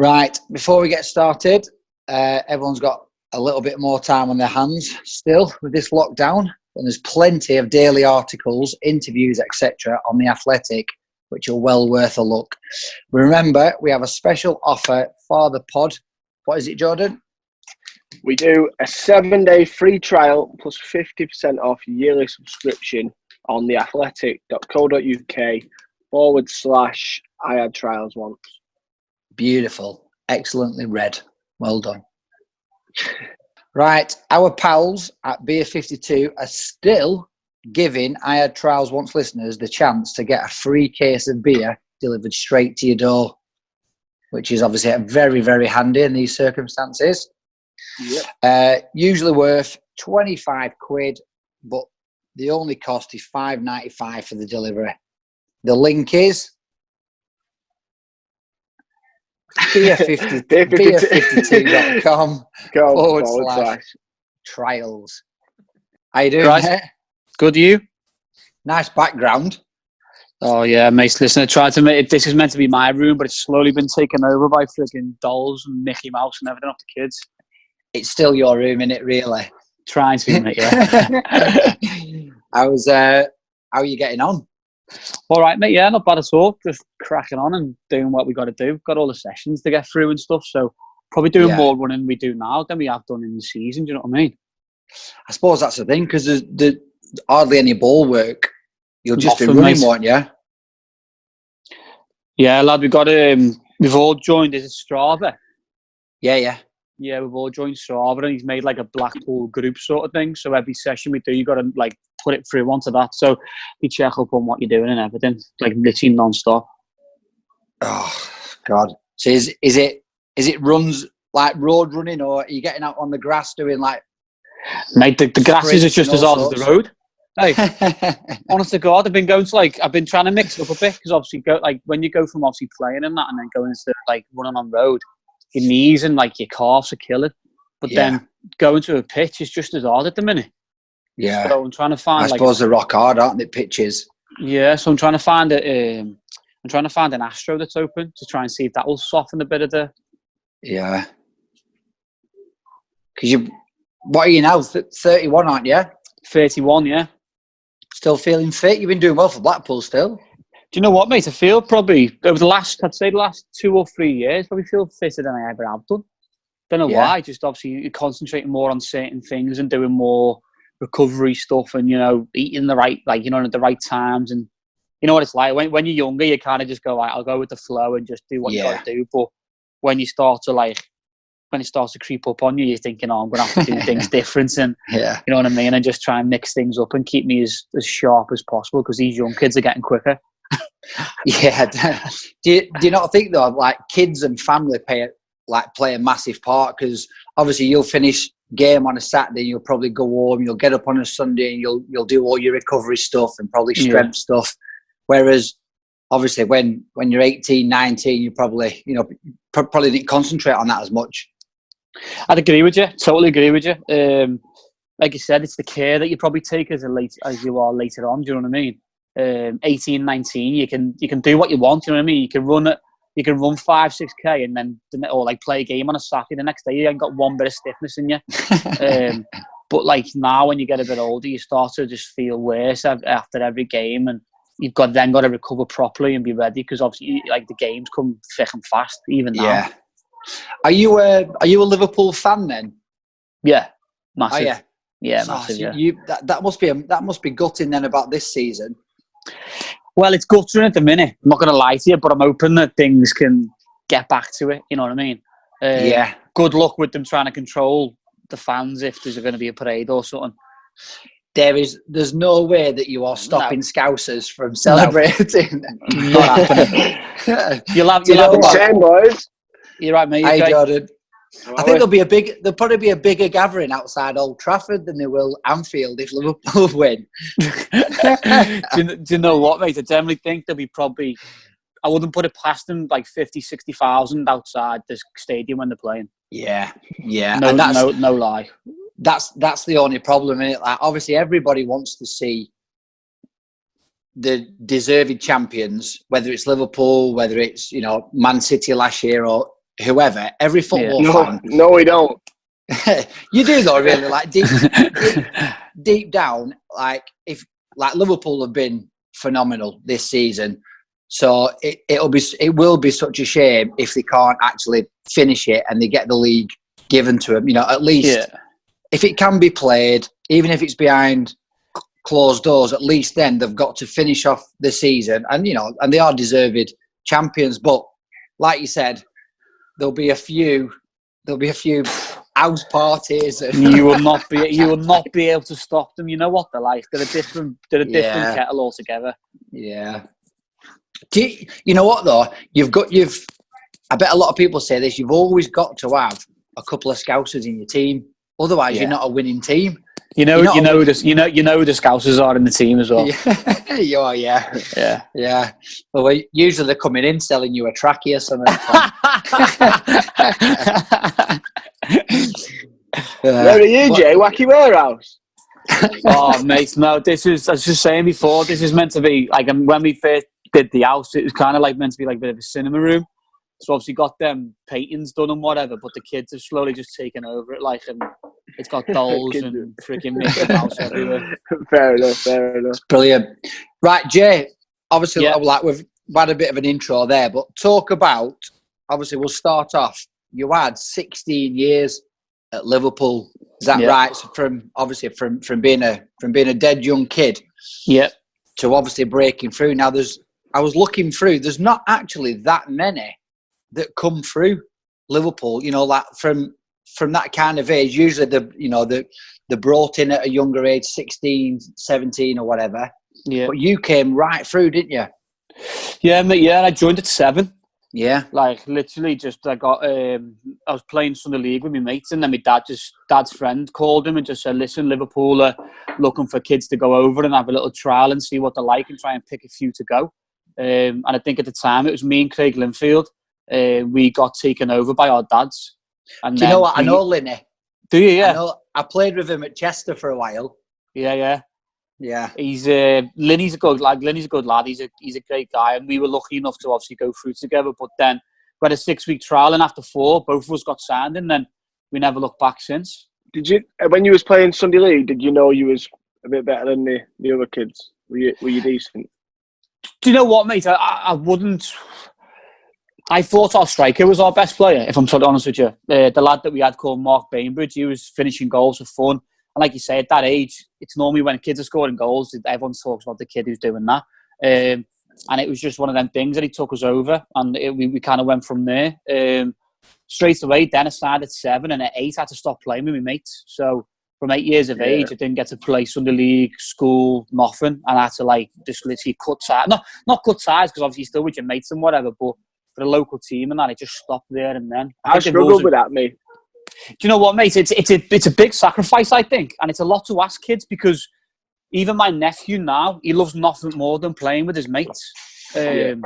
Right, before we get started, everyone's got a little bit more time on their hands still with this lockdown, and there's plenty of daily articles, interviews, etc. on The Athletic, which are well worth a look. Remember, we have a special offer for the pod. What is it, Jordan? We do a 7-day free trial plus 50% off yearly subscription on theathletic.co.uk/I had trials once. Beautiful. Excellently read. Well done. Right. Our pals at Beer 52 are still giving I Had Trials Once listeners the chance to get a free case of beer delivered straight to your door, which is obviously very, very handy in these circumstances. Yep. Usually worth 25 quid, but the only cost is £5.95 for the delivery. The link is beer52.com/trials. How you doing, mate? Good, you? Nice background. Oh, yeah, mate. Listen, I tried to make it. This is meant to be my room, but it's slowly been taken over by freaking dolls and Mickey Mouse and everything off the kids. It's still your room, innit, really? Trying to be, mate, yeah. How are you getting on? All right, mate, yeah, not bad at all. Just cracking on and doing what we got to do. Got all the sessions to get through and stuff, so probably doing more running we do now than we have done in the season, do you know what I mean? I suppose that's the thing, because there's hardly any ball work. You'll just be running, won't you? Yeah, lad, we've all joined, is it Strava? Yeah, we've all joined Strava, and he's made like a Blackpool group sort of thing. So every session we do, you got to like put it through onto that. So you check up on what you're doing and everything, like literally non-stop. Oh God! So is it runs like road running, or are you getting out on the grass doing like? Mate, the grass is just as hard as the road. Hey, honest to God, I've been trying to mix it up a bit, because obviously when you go from obviously playing and that and then going into like running on road, your knees and like your calves are killing. But then going to a pitch is just as hard at the minute. Yeah. So I'm trying to find. I suppose they're rock hard, aren't they, pitches? Yeah. So I'm trying to find an Astro that's open to try and see if that will soften a bit of the. Yeah. Because what are you now? 31, aren't you? 31, yeah. Still feeling fit? You've been doing well for Blackpool still. Do you know what, mate? I feel probably over the last 2 or 3 years, probably feel fitter than I ever have done. Don't know why. Just obviously you're concentrating more on certain things and doing more recovery stuff, and eating the right, at the right times. And you know what it's like when you're younger, you kind of just go, I'll go with the flow and just do what you got to do. But when it starts to creep up on you, you're thinking, I'm going to have to do things different, and you know what I mean, and just try and mix things up and keep me as sharp as possible, because these young kids are getting quicker. Yeah. Do you not think though, like kids and family play a massive part? Because obviously you'll finish game on a Saturday, you'll probably go home, you'll get up on a Sunday, and you'll do all your recovery stuff and probably strength stuff. Whereas obviously when you're 18, 19, you probably didn't concentrate on that as much. I'd agree with you. Totally agree with you. Like you said, it's the care that you probably take as you are later on. Do you know what I mean? 18, 19, you can do what you want. You know what I mean? You can run 5-6K and then or like play a game on a Saturday. The next day you ain't got one bit of stiffness in you. But like now, when you get a bit older, you start to just feel worse after every game, and you've got to recover properly and be ready, because obviously like the games come thick and fast even now. Yeah. Are you a Liverpool fan then? Yeah, massive. Oh, yeah. Yeah, so massive. So yeah. That must be gutting then about this season. Well, it's guttering at the minute. I'm not going to lie to you, but I'm hoping that things can get back to it. You know what I mean? Good luck with them trying to control the fans if there's going to be a parade or something. There's no way that you are stopping Scousers from celebrating. No. Not happening. You'll have boys. You're right, mate. Hey, Jordan. I think there'll probably be a bigger gathering outside Old Trafford than there will Anfield if Liverpool win. do you know what, mate? I generally think there'll be probably, I wouldn't put it past them, like 50, 60,000 outside this stadium when they're playing. Yeah. No lie. That's the only problem, isn't it? Like, obviously, everybody wants to see the deserved champions, whether it's Liverpool, whether it's Man City last year, or whoever, every football fan. No, we don't. You do though, really. Like deep down, like if like Liverpool have been phenomenal this season, so it will be such a shame if they can't actually finish it and they get the league given to them. You know, at least if it can be played, even if it's behind closed doors, at least then they've got to finish off the season, and you know, and they are deserved champions. But like you said, there'll be a few house parties. You will not be able to stop them. You know what they're like. They're a different kettle altogether. Yeah. You know what though? I bet a lot of people say this. You've always got to have a couple of Scousers in your team. Otherwise, you're not a winning team. You know who the Scousers are in the team as well. Yeah. Well, usually they're coming in selling you a trackie or something. Where are you, Jay? Wacky Warehouse? Oh, mate, no. I was just saying before, this is meant to be like when we first did the house, it was kind of like meant to be like a bit of a cinema room. So obviously got them paintings done and whatever, but the kids have slowly just taken over it. Like, and it's got dolls and freaking Mickey Mouse everywhere. Fair enough. Brilliant. Right, Jay. Obviously, like we've had a bit of an intro there, but talk about. Obviously, we'll start off. You had 16 years at Liverpool. Is that right? So from being a dead young kid, to obviously breaking through. Now, I was looking through. There's not actually that many that come through Liverpool. You know, like from that kind of age. Usually, they're brought in at a younger age, 16, 17 or whatever. Yeah. But you came right through, didn't you? Yeah, mate. Yeah, I joined at 7. Yeah, like literally just I was playing Sunday League with my mates, and then my dad's friend called him and just said, listen, Liverpool are looking for kids to go over and have a little trial and see what they're like and try and pick a few to go. And I think at the time it was me and Craig Linfield. We got taken over by our dads. And do you know what? I know Linny. Do you? Yeah. I played with him at Chester for a while. Yeah. He's Linny's a good lad. He's a great guy, and we were lucky enough to obviously go through together. But then we had a 6-week trial, and after 4, both of us got signed, and then we never looked back since. Did you, when you was playing Sunday League, did you know you was a bit better than the other kids? Were you decent? Do you know what, mate? I wouldn't. I thought our striker was our best player, if I'm totally honest with you. The lad that we had called Mark Bainbridge, he was finishing goals for fun. And like you say, at that age, it's normally when kids are scoring goals, everyone talks about the kid who's doing that. And it was just one of them things that he took us over, and we kind of went from there. Straight away, then I started at 7, and at 8 I had to stop playing with my mates. So from 8 years of age, I didn't get to play Sunday League, school, nothing. And I had to just literally cut ties. Not cut ties, because obviously you're still with your mates and whatever, but for the local team and that, it just stopped there and then. I struggled with that, mate. Do you know what, mate? It's a big sacrifice, I think, and it's a lot to ask kids, because even my nephew now, he loves nothing more than playing with his mates. And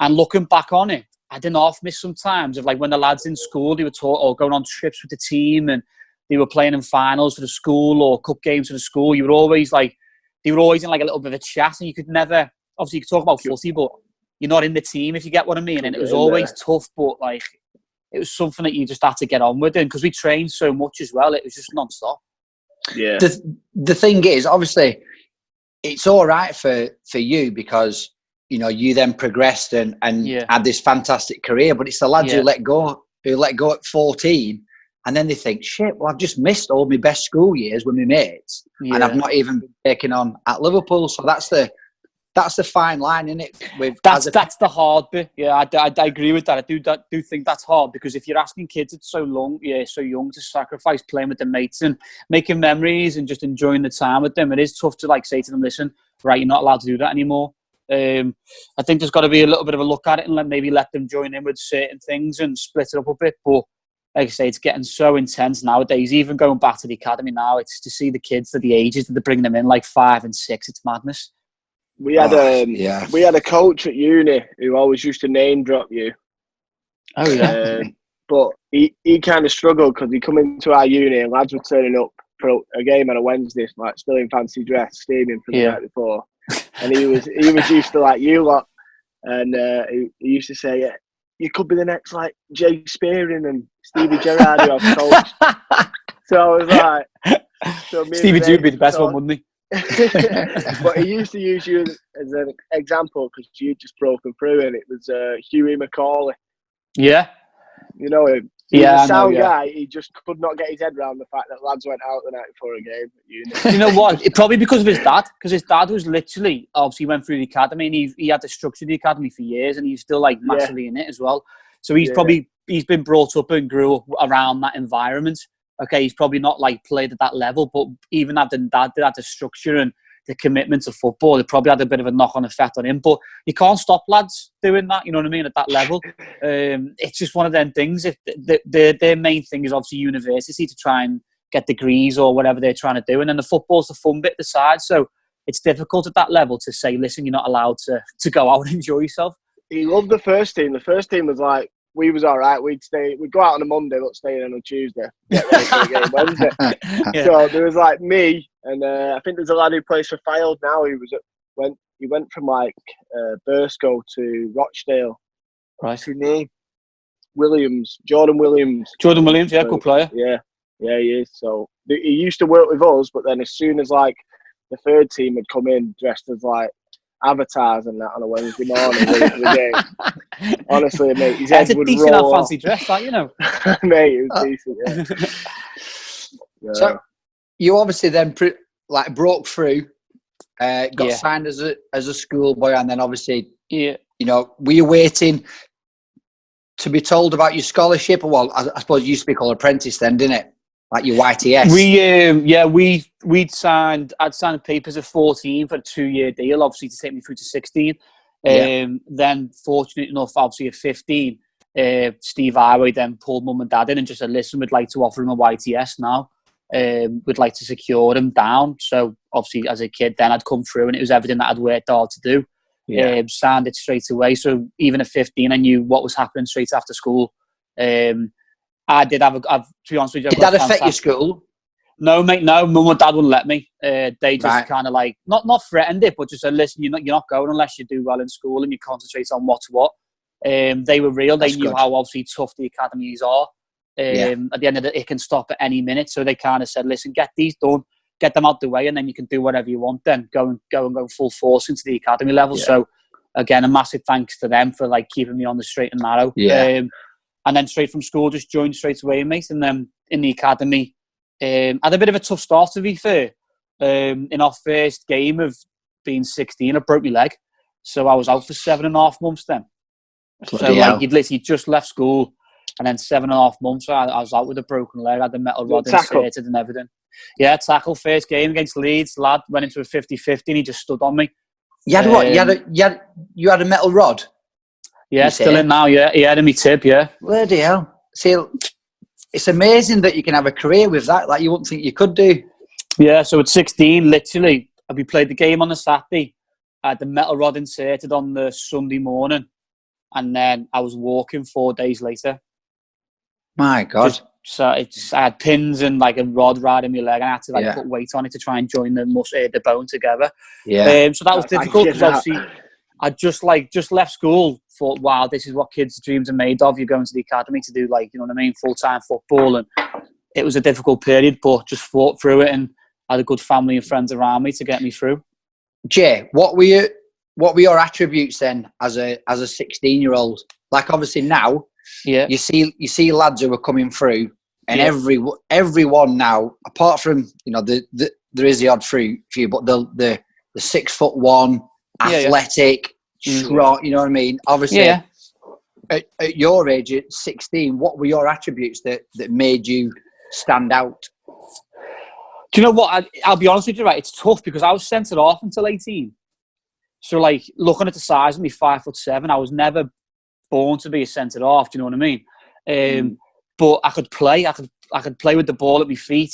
looking back on it, I didn't half miss sometimes of like when the lads in school, they were going on trips with the team, and they were playing in finals for the school or cup games for the school. They were always in like a little bit of a chat, and you could never, obviously you could talk about footy, but you're not in the team, if you get what I mean. And it was always tough, but like, it was something that you just had to get on with, and because we trained so much as well, it was just non-stop. Yeah. The thing is, obviously, it's all right for you because you then progressed and had this fantastic career. But it's the lads who let go at 14, and then they think, shit, well, I've just missed all my best school years with my mates, and I've not even been taken on at Liverpool. So that's the fine line, isn't it? That's the hard bit. Yeah, I agree with that. I do think that's hard, because if you're asking kids at so young to sacrifice playing with their mates and making memories and just enjoying the time with them, it is tough to say to them, listen, right, you're not allowed to do that anymore. I think there's got to be a little bit of a look at it and maybe let them join in with certain things and split it up a bit. But like I say, it's getting so intense nowadays. Even going back to the academy now, it's to see the kids at the ages that they're bringing them in, like 5 and 6. It's madness. We had a coach at uni who always used to name drop you. Oh yeah. But he kind of struggled because he come into our uni and lads were turning up for a game on a Wednesday, like still in fancy dress, steaming from the night before. And he was used to like you lot, and he used to say, you could be the next like Jay Spearing and Stevie Gerrard who I've coached. So I was like, Stevie G would be the best one, wouldn't he? But he used to use you as an example because you'd just broken through, and it was Hughie Macaulay. Yeah. You know him? He was a sound guy. He just could not get his head around the fact that lads went out the night before a game at uni. You know what? Probably because of his dad. Because his dad was literally, obviously, went through the academy, and he had to structure the academy for years, and he's still like massively in it as well. So he's he's been brought up and grew up around that environment. Okay, he's probably not like played at that level, but even having dad that had the structure and the commitment to football, it probably had a bit of a knock-on effect on him. But you can't stop lads doing that, you know what I mean, at that level. It's just one of them things. If their main thing is obviously university to try and get degrees or whatever they're trying to do, and then the football's the fun bit aside. So it's difficult at that level to say, listen, you're not allowed to go out and enjoy yourself. He loved the first team. The first team was like, we was all right. We'd go out on a Monday, but stay in on a Tuesday. Get ready for the game Wednesday. Yeah. So there was like me, and I think there's a lad who plays for Fylde now. He went from like Burscough to Rochdale. Right. What's his name? Williams, Jordan Williams. Jordan Williams, yeah, good player. Yeah, he is. So he used to work with us, but then as soon as like the third team had come in dressed as like avatars and that on a Wednesday morning the game. Honestly, mate, his head would roll. It's a decent fancy dress, that, you know. Mate, it was decent, yeah. So you obviously then broke through, got signed as a schoolboy, and then obviously, you know, were you waiting to be told about your scholarship? Well, I suppose it used to be called apprentice then, didn't it? Like your YTS. I'd signed papers at 14 for a 2-year deal, obviously to take me through to 16. Then, fortunate enough, obviously at 15, Steve Highway then pulled mum and dad in and just said, listen, we'd like to offer him a YTS now. We'd like to secure him down. So obviously as a kid then I'd come through and it was everything that I'd worked hard to do. Signed it straight away. So even at 15 I knew what was happening straight after school. I did have to be honest with you. Did that affect your school? No, mate, no. Mum and dad wouldn't let me. They just kind of like, not threatened it, but just said, listen, you're not going unless you do well in school and you concentrate on what's what. They were real. They knew how obviously tough the academies are. At the end of it can stop at any minute. So they kind of said, listen, get these done, get them out the way, and then you can do whatever you want then. Go full force into the academy level. Yeah. So, again, a massive thanks to them for like keeping me on the straight and narrow. Yeah. And then straight from school, just joined straight away, mate. And then in the academy, had a bit of a tough start, to be fair. In our first game of being 16, I broke my leg. So I was out for 7.5 months then. So you'd literally just left school and then 7.5 months, I was out with a broken leg. I had the metal rod inserted and everything. Yeah, tackle, first game against Leeds. Lad went into a 50-50 and he just stood on me. You had what? You had a metal rod? Yeah, still in now, yeah. He had in me tib, yeah. Bloody hell. See, it's amazing that you can have a career with that. Like, you wouldn't think you could do. Yeah, so at 16, literally, we played the game on the Saturday. I had the metal rod inserted on the Sunday morning. And then I was walking 4 days later. My God. I had pins and like a rod right in my leg, and I had to put weight on it to try and join the bone together. Yeah. So that was difficult because obviously I just left school. Thought, wow, this is what kids' dreams are made of. You're going to the academy to do full-time football, and it was a difficult period, but just fought through it and had a good family and friends around me to get me through. Jay, what were your attributes then as a 16-year-old? Like obviously now, you see lads who are coming through, and everyone now, apart from there is the odd few, but the 6'1", athletic, strong. You know what I mean? Obviously, at your age, at 16, what were your attributes that made you stand out? Do you know what? I'll be honest with you, right? It's tough because I was centre off until 18. So, like, looking at the size of me, 5'7", I was never born to be a centre half. Do you know what I mean? But I could play. I could play with the ball at my feet.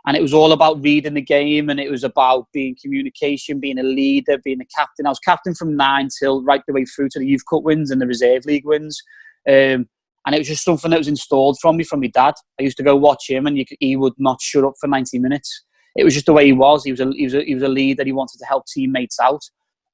And it was all about reading the game, and it was about being communication, being a leader, being a captain. I was captain from 9 till right the way through to the Youth Cup wins and the Reserve League wins. And it was just something that was installed from me from my dad. I used to go watch him, and he would not shut up for 90 minutes. It was just the way he was. He was a leader. He wanted to help teammates out.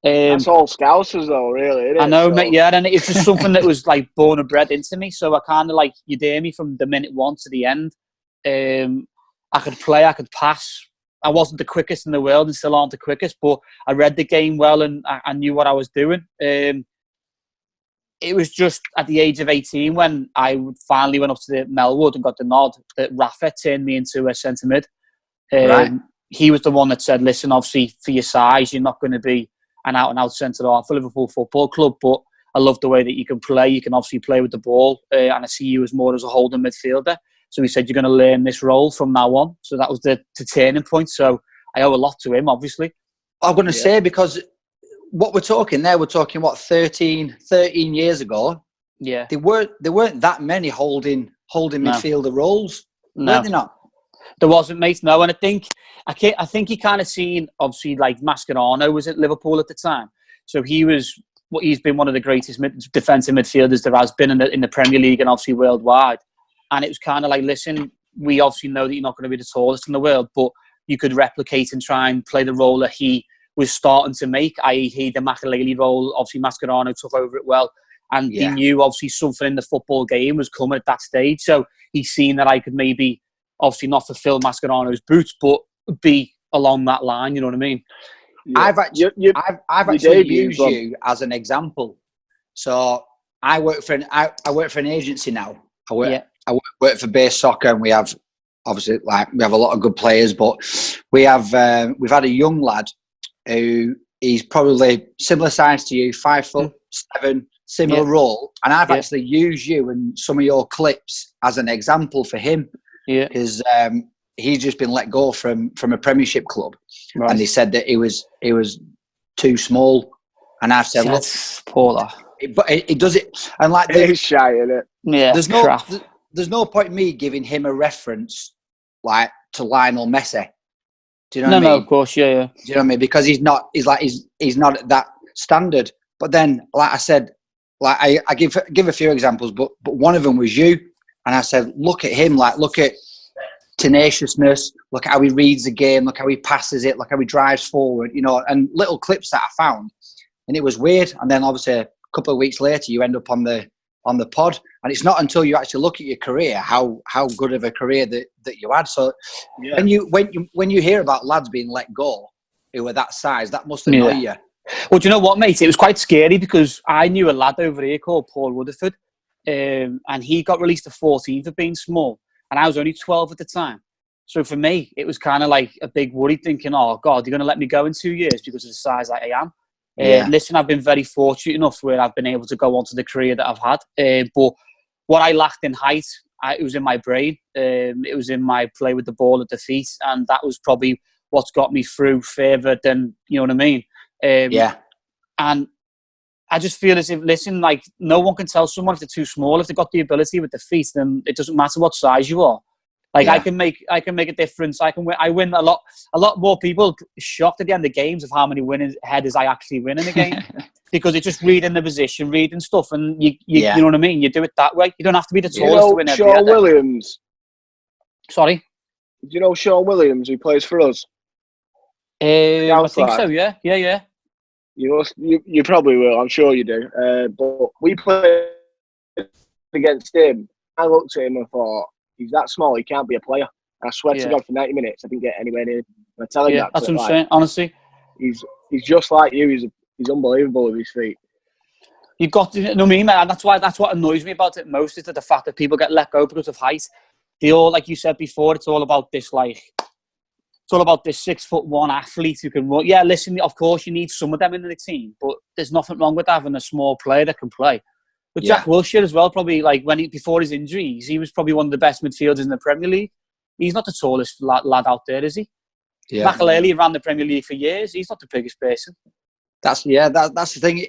That's all Scousers though, really, isn't it? I know, mate, yeah, and it's just something that was like born and bred into me. So I kind of like, you'd hear me from the minute one to the end. I could play, I could pass. I wasn't the quickest in the world and still aren't the quickest, but I read the game well and I knew what I was doing. It was just at the age of 18 when I finally went up to the Melwood and got the nod that Rafa turned me into a centre mid. Right. He was the one that said, listen, obviously for your size, you're not going to be an out-and-out centre-half for Liverpool Football Club, but I love the way that you can play. You can obviously play with the ball, and I see you as more as a holding midfielder. So he said, you're going to learn this role from now on. So that was the turning point. So I owe a lot to him, obviously. I'm going to say, because what we're talking, what, 13 years ago? Yeah. There weren't that many holding midfielder roles, weren't they not? There wasn't, mate, no. And I think he kind of seen, obviously, like Mascherano was at Liverpool at the time. So he's been one of the greatest defensive midfielders there has been in the Premier League and obviously worldwide. And it was kind of like, listen, we obviously know that you're not going to be the tallest in the world, but you could replicate and try and play the role that he was starting to make, i.e. the Makelele role. Obviously, Mascherano took over it well. And he knew, obviously, something in the football game was coming at that stage. So he's seen that I could maybe, obviously, not fulfill Mascherano's boots, but be along that line, you know what I mean? Yeah. I've actually used you as an example. So I work for an agency now. I work for Base Soccer, and we have obviously we have a lot of good players, but we've had a young lad who he's probably similar size to you, 5'7", similar role, and I've actually used you and some of your clips as an example for him. Yeah, because he's just been let go from a Premiership club, and they said that he was too small, and I've said, look, poor but it does it, and like he's shy in it. Yeah, there's no point in me giving him a reference like to Lionel Messi. Do you know what I mean? No, of course, yeah. Do you know what I mean? Because he's not at that standard. But then, like I said, like I give a few examples, but one of them was you. And I said, look at him, look at tenaciousness, look at how he reads the game, look how he passes it, look how he drives forward, and little clips that I found. And it was weird. And then obviously a couple of weeks later, you end up on the pod. And it's not until you actually look at your career, how good of a career that you had. So when you hear about lads being let go who are that size, that must annoy you. Well, do you know what, mate? It was quite scary because I knew a lad over here called Paul Rutherford. And he got released at 14 for being small, and I was only 12 at the time. So for me, it was kind of like a big worry, thinking, "Oh God, you're going to let me go in 2 years because of the size that I am." Listen, I've been very fortunate enough where I've been able to go on to the career that I've had. But what I lacked in height, it was in my brain. It was in my play with the ball at the feet, and that was probably what's got me through further than, you know what I mean? And I just feel as if, listen, like, no one can tell someone if they're too small. If they've got the ability with the feet, then it doesn't matter what size you are. Like, I can make a difference. I win a lot. A lot more people shocked at the end of games of how many headers I actually win in a game because it's just reading the position, reading stuff, and you know what I mean. You do it that way. You don't have to be the tallest to win every header. Sean Williams. Sorry. Do you know Sean Williams? Who plays for us? I think so. Yeah. You probably will. I'm sure you do. But we played against him. I looked at him and thought, he's that small. He can't be a player. And I swear to God, for 90 minutes, I didn't get anywhere near him. I tell him that. That's what I'm saying. Honestly, he's just like you. He's unbelievable with his feet. You've got to know me, man. That's what annoys me about it most is that the fact that people get let go because of height. They all, like you said before, it's all about this 6'1" athlete who can run. Yeah, listen, of course you need some of them in the team, but there's nothing wrong with having a small player that can play. But Jack Wilshere as well, probably before his injuries, he was probably one of the best midfielders in the Premier League. He's not the tallest lad out there, is he? Yeah. Makelele ran the Premier League for years. He's not the biggest person. That's the thing.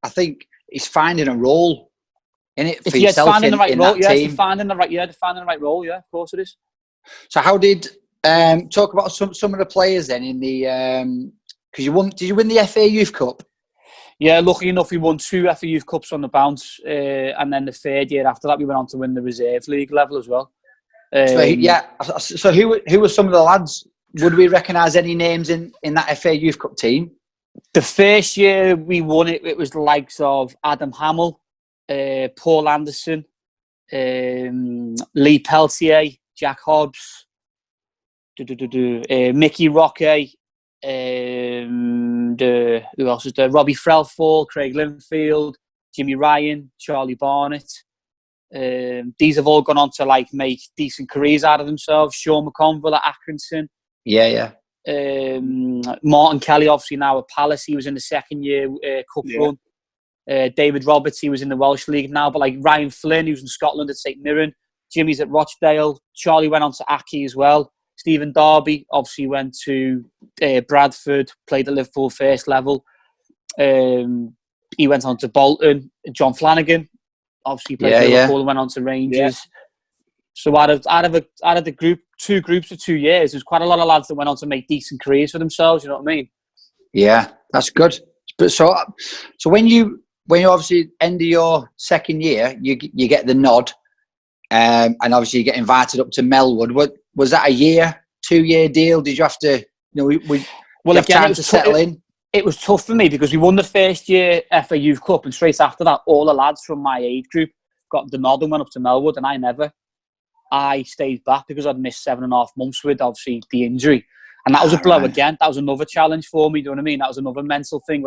I think he's finding a role in it for yourself finding the right role. Team. Finding the right role. Yeah, of course it is. So how did talk about some of the players then in the because did you win the FA Youth Cup? Yeah, lucky enough we won 2 FA Youth Cups on the bounce, and then the third year after that we went on to win the Reserve League level as well. So who were some of the lads? Would we recognise any names in that FA Youth Cup team? The first year we won it, it was the likes of Adam Hamill, Paul Anderson, Lee Peltier, Jack Hobbs, Mickey Roque, who else is there? Robbie Frelfall, Craig Linfield, Jimmy Ryan, Charlie Barnett. These have all gone on to like make decent careers out of themselves. Sean McConville at Accrington. Yeah. Martin Kelly, obviously now at Palace. He was in the second year cup run. David Roberts, he was in the Welsh League now. But like Ryan Flynn, who's in Scotland at St Mirren. Jimmy's at Rochdale. Charlie went on to Aki as well. Stephen Darby obviously went to Bradford, played at Liverpool first level. He went on to Bolton. John Flanagan obviously played for Liverpool and went on to Rangers. Yeah. So out of the group, 2 groups of 2 years, there's quite a lot of lads that went on to make decent careers for themselves. You know what I mean? Yeah, that's good. But so when you obviously end of your second year, you get the nod, and obviously you get invited up to Melwood. Was that a 2-year deal? Did you have to? Have time to settle in? It was tough for me because we won the first year FA Youth Cup, and straight after that, all the lads from my age group got the nod and went up to Melwood, and I never. I stayed back because I'd missed 7.5 months with obviously the injury, and that was a blow again. That was another challenge for me. Do you know what I mean? That was another mental thing.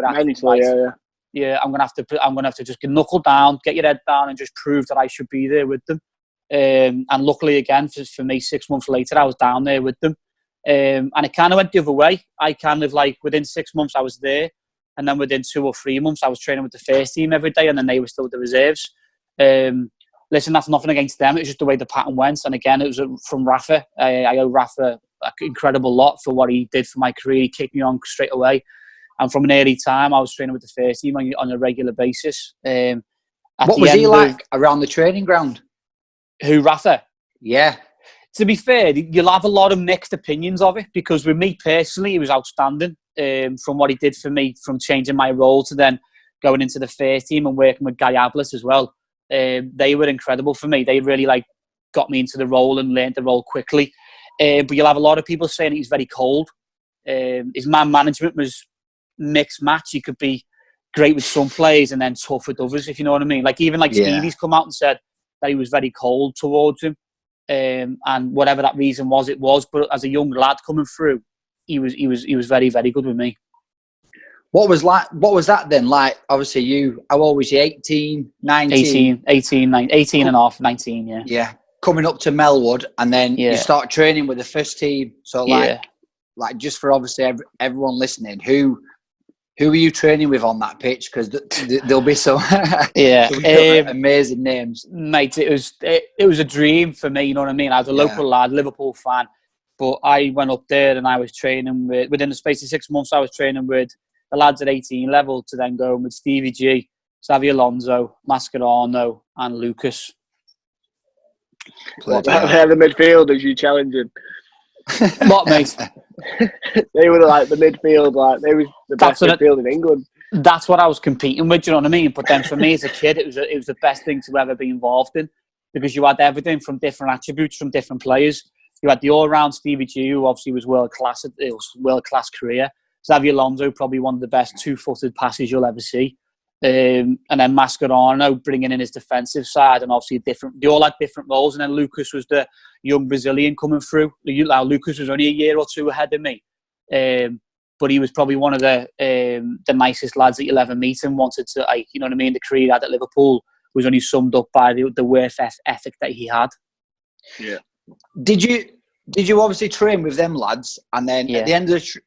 Yeah. I'm gonna have to just knuckle down, get your head down, and just prove that I should be there with them. And luckily, again for me, 6 months later, I was down there with them. And it kind of went the other way. I kind of like within 6 months I was there, and then within 2 or 3 months I was training with the first team every day, and then they were still with the reserves. Listen, that's nothing against them. It was just the way the pattern went. And again, it was from Rafa. I owe Rafa an incredible lot for what he did for my career. He kicked me on straight away. And from an early time, I was training with the first team on a regular basis. What was he like around the training ground? Who, Rafa? Yeah. To be fair, you'll have a lot of mixed opinions of it, because with me personally, he was outstanding from what he did for me, from changing my role to then going into the first team and working with Guy Ablett as well. They were incredible for me. They really got me into the role and learned the role quickly. But you'll have a lot of people saying he's very cold. His man management was mixed match. He could be great with some players and then tough with others, if you know what I mean. Stevie's come out and said that he was very cold towards him. And whatever that reason was, it was. But as a young lad coming through, he was very, very good with me. What was that then like? Obviously, how old was you? 18, 19? 18 and a half, 19, yeah. Yeah. Coming up to Melwood, and then you start training with the first team. So just for obviously everyone listening, who are you training with on that pitch? Because there'll be some amazing names. Mate, it was a dream for me, you know what I mean? I was a local lad, Liverpool fan. But I went up there and I was training within the space of 6 months, I was training with the lads at 18 level, to then go with Stevie G, Xavi Alonso, Mascherano, and Lucas. What about the midfielders you challenging? What, mate? They were like the midfield, they were the best midfield in England. That's what I was competing with, you know what I mean? But then for me as a kid, it was the best thing to ever be involved in, because you had everything from different attributes from different players. You had the all-round Stevie G, who obviously was world-class. It was a world-class career. Xavi Alonso, probably one of the best two-footed passes you'll ever see. And then Mascherano bringing in his defensive side, and obviously they all had different roles. And then Lucas was the young Brazilian coming through. Lucas was only a year or two ahead of me, but he was probably one of the nicest lads that you'll ever meet, and wanted to, you know what I mean. The career he had at Liverpool was only summed up by the work ethic that he had. Yeah. Did you obviously train with them lads, and then at the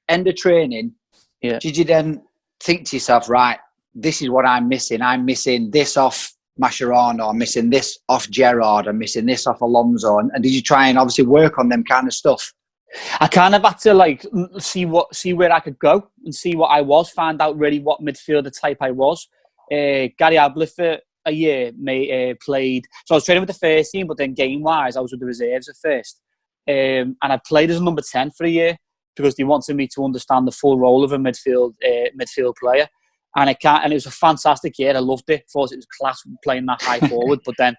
end of training, did you then think to yourself, right, this is what I'm missing. I'm missing this off Mascherano. I'm missing this off Gerrard. I'm missing this off Alonso. And did you try and obviously work on them kind of stuff? I kind of had to see where I could go and see what I was, find out really what midfielder type I was. Gary Ablett for a year played. So I was training with the first team, but then game-wise, I was with the reserves at first. And I played as a number 10 for a year, because they wanted me to understand the full role of a midfield player. And it was a fantastic year. I loved it. Thought it was class playing that high forward. But then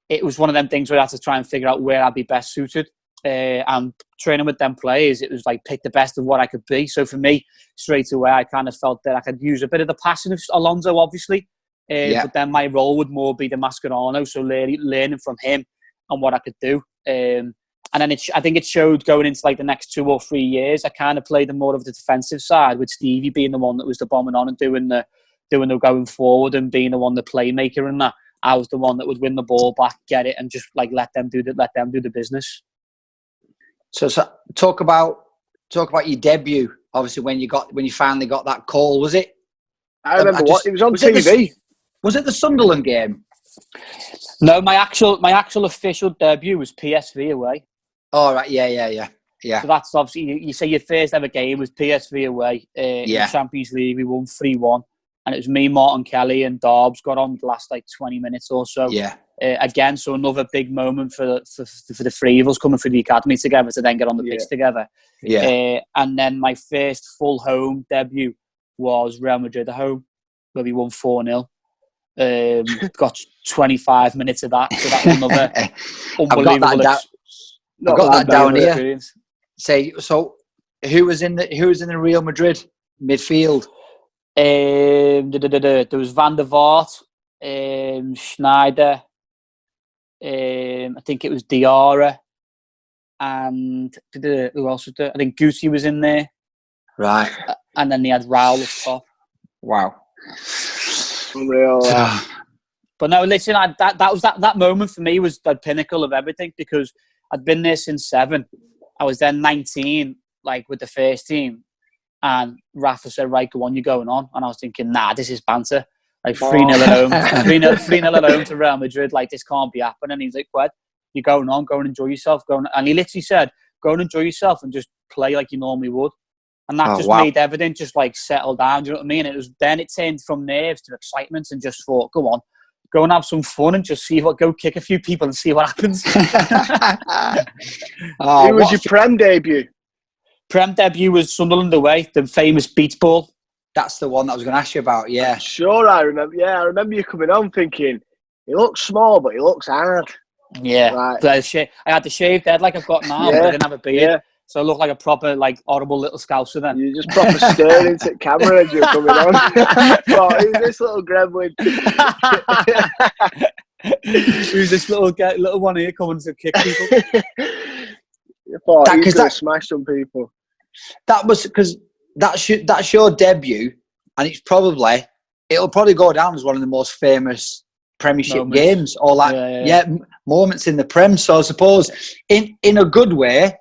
it was one of them things where I had to try and figure out where I'd be best suited. and training with them players, it was like pick the best of what I could be. So for me, straight away, I kind of felt that I could use a bit of the passing of Alonso, obviously, but then my role would more be the Mascherano, so learning from him and what I could do. And then I think it showed going into like the next 2 or 3 years. I kind of played more of the defensive side, with Stevie being the one that was the bombing on and doing the going forward and being the one, the playmaker and that. I was the one that would win the ball back, get it, and just like let them do the business. So talk about your debut. Obviously, when you finally got that call, was it? I remember it was on TV. Was it the Sunderland game? No, my actual official debut was PSV away. Oh, right, yeah. So that's obviously, you say your first ever game was PSV away in the Champions League. We won 3-1, and it was me, Martin Kelly, and Dobbs got on the last like 20 minutes or so. Yeah. Again, so another big moment for the three of us coming through the academy together to then get on the pitch together. Yeah. And then my first full home debut was Real Madrid at home, where we won 4-0. Got 25 minutes of that, so that was another unbelievable. I've got that down here. So who was in the Real Madrid midfield? There was Van der Vaart, Schneider, I think it was Diarra, and who else was there? I think Gucci was in there. Right. And then they had Raul up top. Wow. Unreal. But no, listen, that moment for me was the pinnacle of everything, because I'd been there since 7. I was then 19, like with the first team, and Rafa said, "Right, go on, you're going on." And I was thinking, "Nah, this is banter. Like 3-0 at home, 3-0 at home to Real Madrid. Like this can't be happening." And he's like, "What? You're going on? Go and enjoy yourself. And he literally said, "Go and enjoy yourself and just play like you normally would." And that made everything just like settle down. Do you know what I mean? And it turned from nerves to excitement, and just thought, "Go on. Go and have some fun and just go kick a few people and see what happens." Who was your Prem debut? Prem debut was Sunderland away, the famous beach ball. That's the one that I was going to ask you about, yeah. Sure, I remember. Yeah, I remember you coming on thinking, he looks small, but he looks hard. Yeah. Right. I had the shaved head like I've got now, but I didn't have a beard. Yeah. So I looked like a proper, like, horrible little scouser then. You just proper staring into the camera as you're coming on. Oh, who's this little gremlin? Who's this little one here coming to kick people? You thought he's going to smash some people. That was because that's your debut, and it'll probably go down as one of the most famous Premiership games, or moments in the Prem. So I suppose in a good way,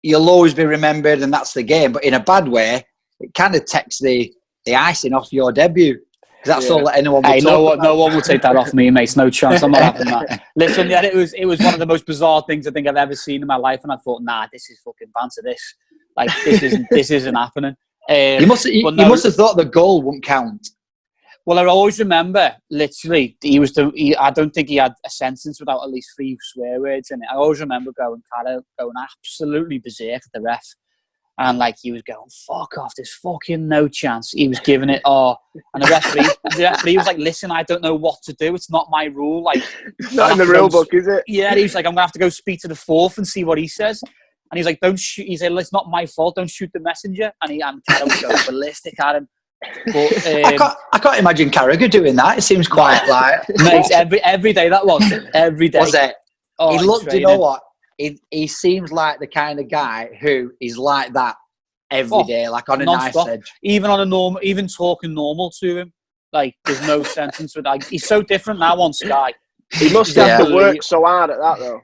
you'll always be remembered, and that's the game. But in a bad way, it kind of takes the icing off your debut. Because that's all that anyone will talk about. No one will take that off me, mate. No chance. I'm not having that. Listen, it was one of the most bizarre things I think I've ever seen in my life, and I thought, nah, this is fucking banter. This isn't happening. You must have thought the goal wouldn't count. Well, I always remember, literally, I don't think he had a sentence without at least 3 swear words in it. I always remember going absolutely berserk at the ref. And like he was going, "Fuck off, there's fucking no chance." He was giving it and the referee was like, "Listen, I don't know what to do. It's not my rule. Like, it's not in the rule book, is it?" Yeah, he was like, "I'm gonna have to go speak to the 4th and see what he says." And he's like, "Don't shoot." He said, "It's not my fault. Don't shoot the messenger." And Carragher was going ballistic at him. But, I can't imagine Carragher doing that. It seems quite like mate, every day that was every day. Was it? Oh, he looked. You know what? He seems like the kind of guy who is like that every day, like on a knife edge. Even on a normal, even talking normal to him, like there's no sentence with that. He's so different now on Sky. He must have to work so hard at that, though.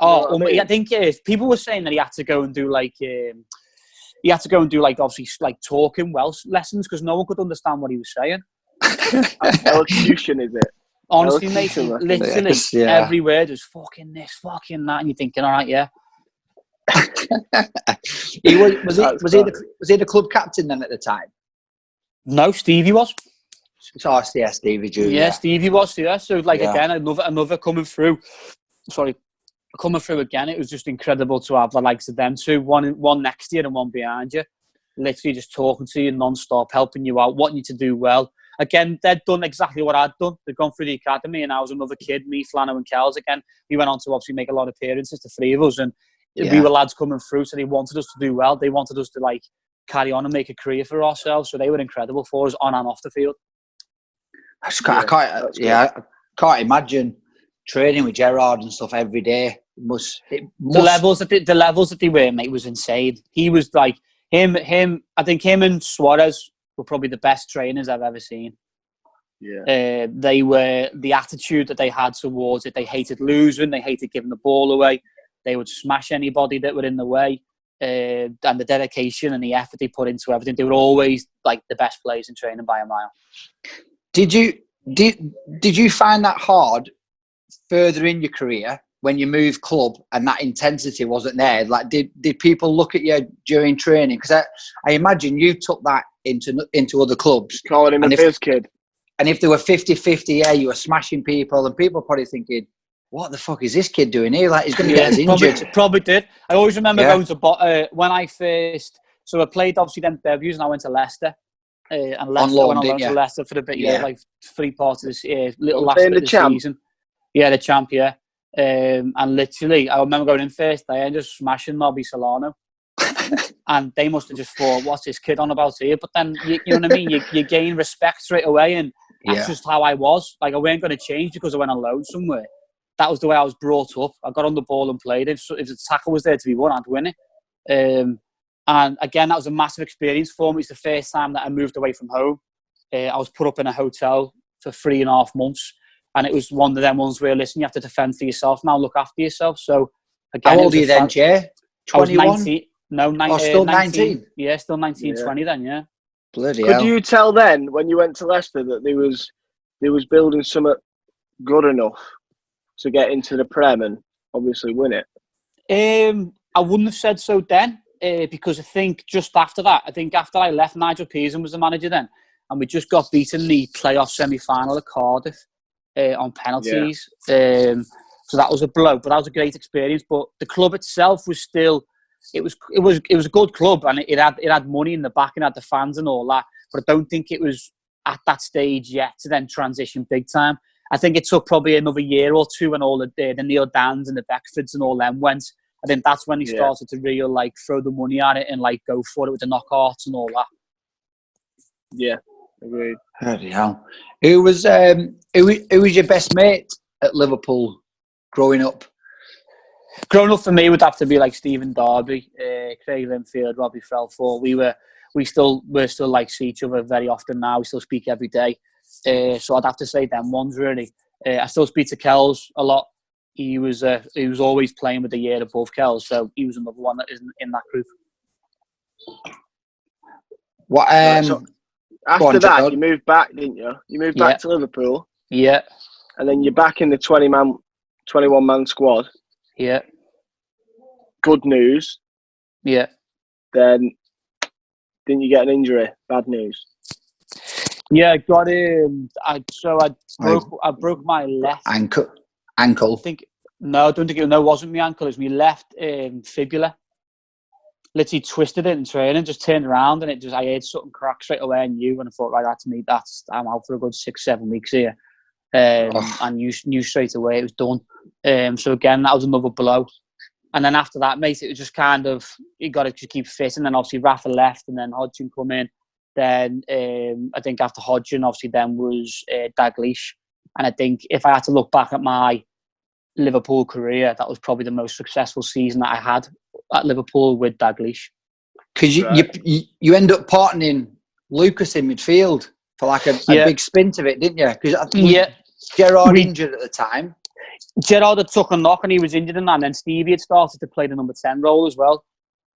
Oh, I think people were saying that he had to go and do obviously like talking Welsh lessons, because no one could understand what he was saying. Elocution, is it? Honestly, mate, literally every word was fucking this, fucking that, and you're thinking, all right, yeah. Was he the club captain then at the time? No, Stevie was. Oh, yeah, Stevie Jr. Yeah, Stevie was. Yeah, so again, another coming through. Sorry, coming through again. It was just incredible to have the likes of them two, one next to you and one behind you, literally just talking to you non-stop, helping you out, wanting you to do well. Again, they'd done exactly what I'd done. They'd gone through the academy, and I was another kid, me, Flano and Kells. Again, we went on to obviously make a lot of appearances, the 3 of us, and we were lads coming through, so they wanted us to do well. They wanted us to like carry on and make a career for ourselves. So they were incredible for us on and off the field. I can't imagine training with Gerrard and stuff every day. The levels that they were, mate, was insane. He was like him. I think him and Suarez were probably the best trainers I've ever seen. Yeah. They were, the attitude that they had towards it. They hated losing. They hated giving the ball away. They would smash anybody that were in the way. And the dedication and the effort they put into everything. They were always like the best players in training by a mile. Did you find that hard further in your career when you moved club and that intensity wasn't there? Like, did people look at you during training? Because I imagine you took that into other clubs. Calling him a biz kid. And if there were 50-50, you were smashing people, and people probably thinking, what the fuck is this kid doing here? Like, he's going to get us injured. Probably did. I always remember going to when I first. So I played obviously them debuts, and I went to Leicester. And Leicester went on loan to Leicester for a bit, like 3 parts of this little last bit of the season. Yeah, the champ, yeah. And literally, I remember going in first day and just smashing Nobby Solano. And they must have just thought, what's this kid on about here? But then, you know what I mean? You gain respect straight away, and that's just how I was. Like, I weren't going to change because I went on loan somewhere. That was the way I was brought up. I got on the ball and played. If the tackle was there to be won, I'd win it. And again, that was a massive experience for me. It's the first time that I moved away from home. I was put up in a hotel for 3.5 months. And it was one of them ones where, listen, you have to defend for yourself now, look after yourself. So, again, how old are you then, Jay? 21? I was 19. No, still 19? Yeah, still 19, 20 then, yeah. Bloody hell. Could you tell then, when you went to Leicester, that they was building something good enough to get into the Prem and obviously win it? I wouldn't have said so then, because I think just after that, after I left, Nigel Pearson was the manager then, and we just got beaten in the playoff semi-final at Cardiff on penalties. Yeah. So that was a blow, but that was a great experience. But the club itself was still, it was a good club, and it had money in the back and had the fans and all that. But I don't think it was at that stage yet to then transition big time. I think it took probably another year or two when all the Neil Dans and the Beckfords and all them went. I think that's when he started to really like throw the money at it and like go for it with the knockouts and all that. Yeah, agreed. Bloody hell. Who was your best mate at Liverpool growing up? Growing up for me would have to be like Stephen Darby, Craig Linfield, Robbie Frelford. We're still like see each other very often now. We still speak every day. So I'd have to say them ones really. I still speak to Kells a lot. He was always playing with the year above Kells, so he was another one that isn't in that group. What? So after that, you moved back, didn't you? You moved back to Liverpool. Yeah. And then you're back in the 21-man squad. Yeah. Good news. Yeah. Then didn't you get an injury? Bad news. Yeah, I got I broke my left ankle. I don't think it wasn't my ankle. It was my left fibula. Literally twisted it in training, just turned around and I heard something crack straight away. And I thought, right, that's me. I'm out for a good 6-7 weeks here. And knew straight away it was done. So again, that was another blow. And then after that, mate, it was just kind of, you got to keep fit. And then obviously Rafa left and then Hodgson come in. Then I think after Hodgson, obviously then was Dalglish. And I think if I had to look back at my Liverpool career, that was probably the most successful season that I had at Liverpool with Dalglish. Because you end up partnering Lucas in midfield for like a big stint of it, didn't you? Because Gerrard injured at the time. Gerrard had took a knock and he was injured in that, and then Stevie had started to play the number 10 role as well.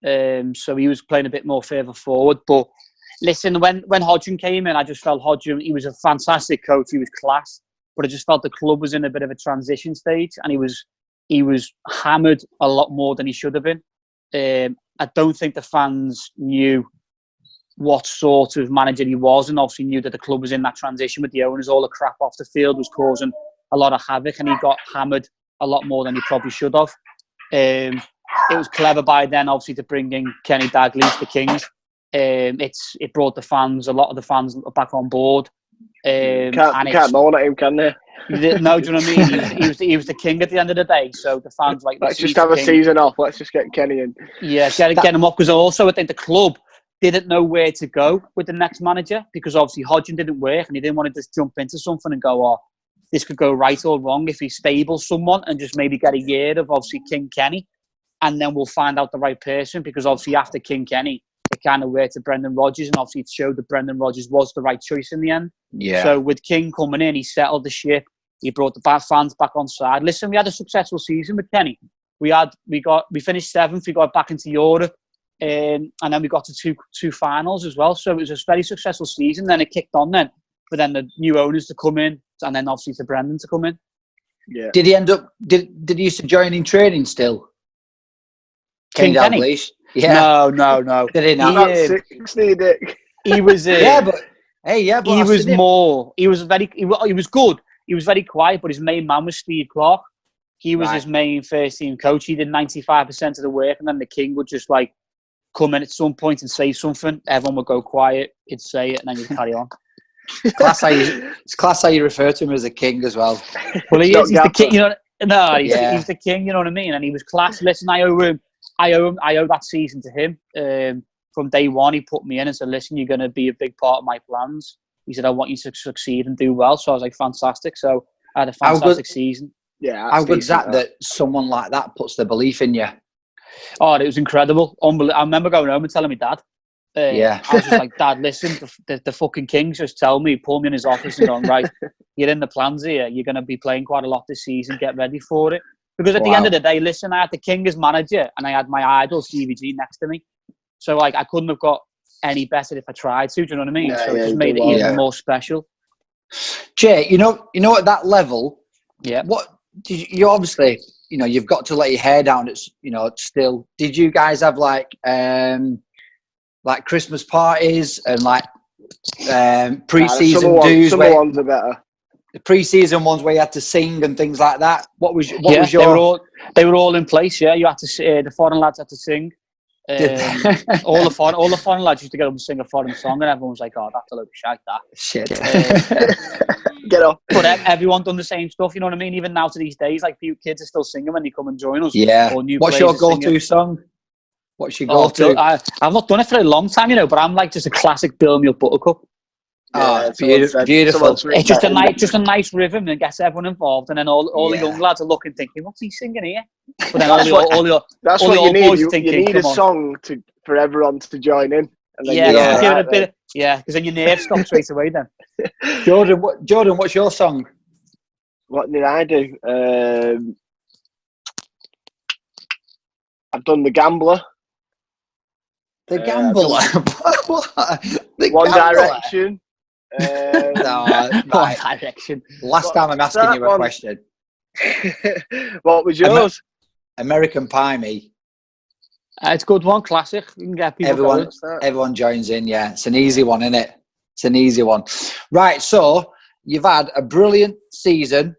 So he was playing a bit more further forward. But listen, when Hodgson came in, I just felt Hodgson, he was a fantastic coach, he was class. But I just felt the club was in a bit of a transition stage, and he was hammered a lot more than he should have been. I don't think the fans knew what sort of manager he was, and obviously knew that the club was in that transition with the owners. All the crap off the field was causing a lot of havoc, and he got hammered a lot more than he probably should have. It was clever by then, obviously, to bring in Kenny Dalglish, the Kings. It brought a lot of the fans back on board. Can't moan at him, can they? He didn't know, do you know what I mean? He was the king at the end of the day. So the fans like, let's just have a season off. Let's just get Kenny in. Yeah, get him off, because also I think the club didn't know where to go with the next manager, because obviously Hodgson didn't work and he didn't want to just jump into something and go, oh, this could go right or wrong if he stables someone, and just maybe get a year of obviously King Kenny, and then we'll find out the right person, because obviously after King Kenny, it kind of worked to Brendan Rodgers, and obviously it showed that Brendan Rodgers was the right choice in the end. Yeah. So with King coming in, he settled the ship. He brought the fans back on side. Listen, we had a successful season with Kenny. We finished 7th. We got back into Europe, and then we got to two finals as well. So it was a very successful season. Then it kicked on for then the new owners to come in, and then obviously for Brendan to come in. Yeah. Did he end up? Did he used to join in training still? King Kenny? Dalglish? Yeah. No. Did he not? About 60, Dick. He was. Yeah, but he was more. He was good. He was very quiet, but his main man was Steve Clark. He was his main first team coach. He did 95% of the work, and then the King would just like come in at some point and say something. Everyone would go quiet. He'd say it, and then he'd carry on. It's class how you refer to him as a king as well. Well, he's the king. You know, he's the king. You know what I mean? And he was class. Listen, I owe that season to him. From day one, he put me in and said, "Listen, you're going to be a big part of my plans." He said, "I want you to succeed and do well." So I was like, "Fantastic!" So I had a fantastic season. Yeah, how good is that someone like that puts the belief in you? Oh, it was incredible. Unbelievable. I remember going home and telling my dad. I was just like, "Dad, listen, the fucking King's just tell me, pull me in his office and going, right, you're in the plans here. You're going to be playing quite a lot this season. Get ready for it." Because at the end of the day, listen, I had the King as manager and I had my idol, Stevie G, next to me. So like, I couldn't have got any better if I tried to. Do you know what I mean? Yeah, so it just made it even more special. Jay, you know, at that level, what did you obviously, you've got to let your hair down. It's, still. Did you guys have like Christmas parties and like pre-season dues? Some ones are better. The pre-season ones where you had to sing and things like that. What was your? They were all in place. Yeah, you had to. The foreign lads had to sing. all the foreign lads used to get up and sing a foreign song, and everyone was like, "Oh, that's a load of shite, that shit." Get off. But everyone done the same stuff. You know what I mean? Even now to these days, like few kids are still singing when they come and join us. Yeah. Or new What's your go-to song? What's your go-to? I've not done it for a long time, but I'm like just a classic "Build Me Up Buttercup." Oh, beautiful! It's just a nice rhythm and gets everyone involved, and then all the young lads are looking, thinking, "What's he singing here?" But then all the you old need. boys You thinking, need a song for everyone to join in. And then because then your nerves stop straight away. Then, Jordan, what's your song? What did I do? I've done The Gambler. The Gambler. One Direction. One Direction. Last time I'm asking you a question. What was yours? American Pie, me. It's a good one, classic. You can get people everyone joins in, yeah. It's an easy one, isn't it? It's an easy one. Right, so you've had a brilliant season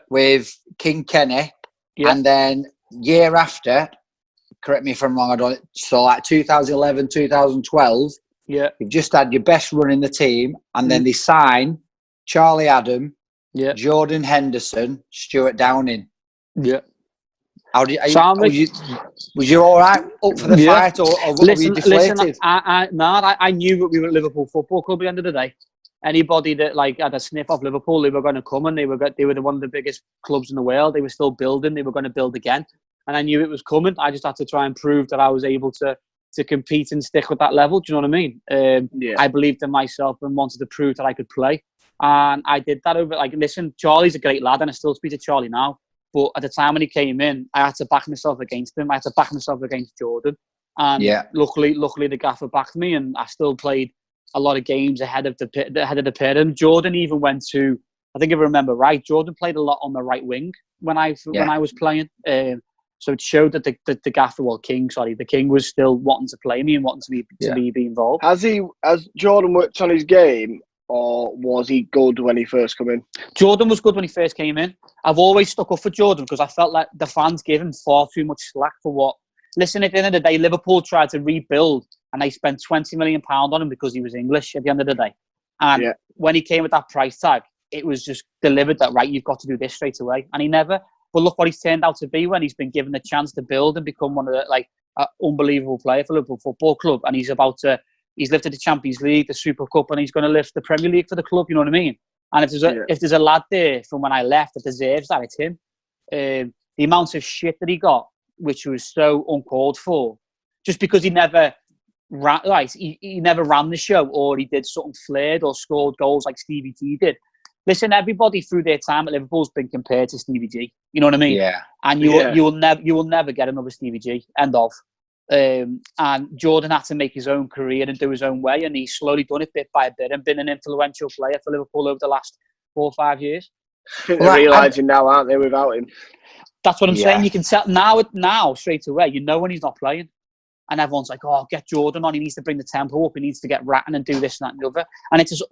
with King Kenny, and then year after, correct me if I'm wrong, I don't. So like 2011, 2012, you've just had your best run in the team, and then they sign Charlie Adam, Jordan Henderson, Stuart Downing. Yeah. How did was you all right up for the fight, or were you deflated? Listen, I knew that we were at Liverpool Football Club at the end of the day. Anybody that like had a sniff of Liverpool, they were going to come, and they were one of the biggest clubs in the world. They were still building. They were going to build again, and I knew it was coming. I just had to try and prove that I was able to compete and stick with that level. Do you know what I mean? I believed in myself and wanted to prove that I could play, and I did that over. Like, listen, Charlie's a great lad, and I still speak to Charlie now. But at the time when he came in, I had to back myself against him. I had to back myself against Jordan. And luckily the gaffer backed me, and I still played a lot of games ahead of the pair. And Jordan even went to, I think if I remember right, Jordan played a lot on the right wing when I was playing. So it showed that the gaffer, the King was still wanting to play me and wanting to be involved. Has Jordan worked on his game? Or was he good when he first came in? Jordan was good when he first came in. I've always stuck up for Jordan because I felt like the fans gave him far too much slack for what. Listen, at the end of the day, Liverpool tried to rebuild and they spent £20 million on him because he was English at the end of the day. And when he came with that price tag, it was just delivered that, right, you've got to do this straight away. And he never, but look what he's turned out to be when he's been given the chance to build and become one of the, like, unbelievable player for Liverpool Football Club. And he's lifted the Champions League, the Super Cup, and he's going to lift the Premier League for the club, you know what I mean? And if there's a lad there from when I left that deserves that, it's him. The amount of shit that he got, which was so uncalled for, just because he never ran, right, he never ran the show, or he did something flared or scored goals like Stevie G did. Listen, everybody through their time at Liverpool's been compared to Stevie G. You know what I mean? Yeah. And you will never get another Stevie G. End of. And Jordan had to make his own career and do his own way, and he's slowly done it bit by bit and been an influential player for Liverpool over the last 4 or 5 years. I think they're realising now, aren't they, without him? That's what I'm saying. You can tell now straight away. You know when he's not playing, and everyone's like, "Oh, get Jordan on. He needs to bring the tempo up. He needs to get ratting and do this and that and the other." And it's just,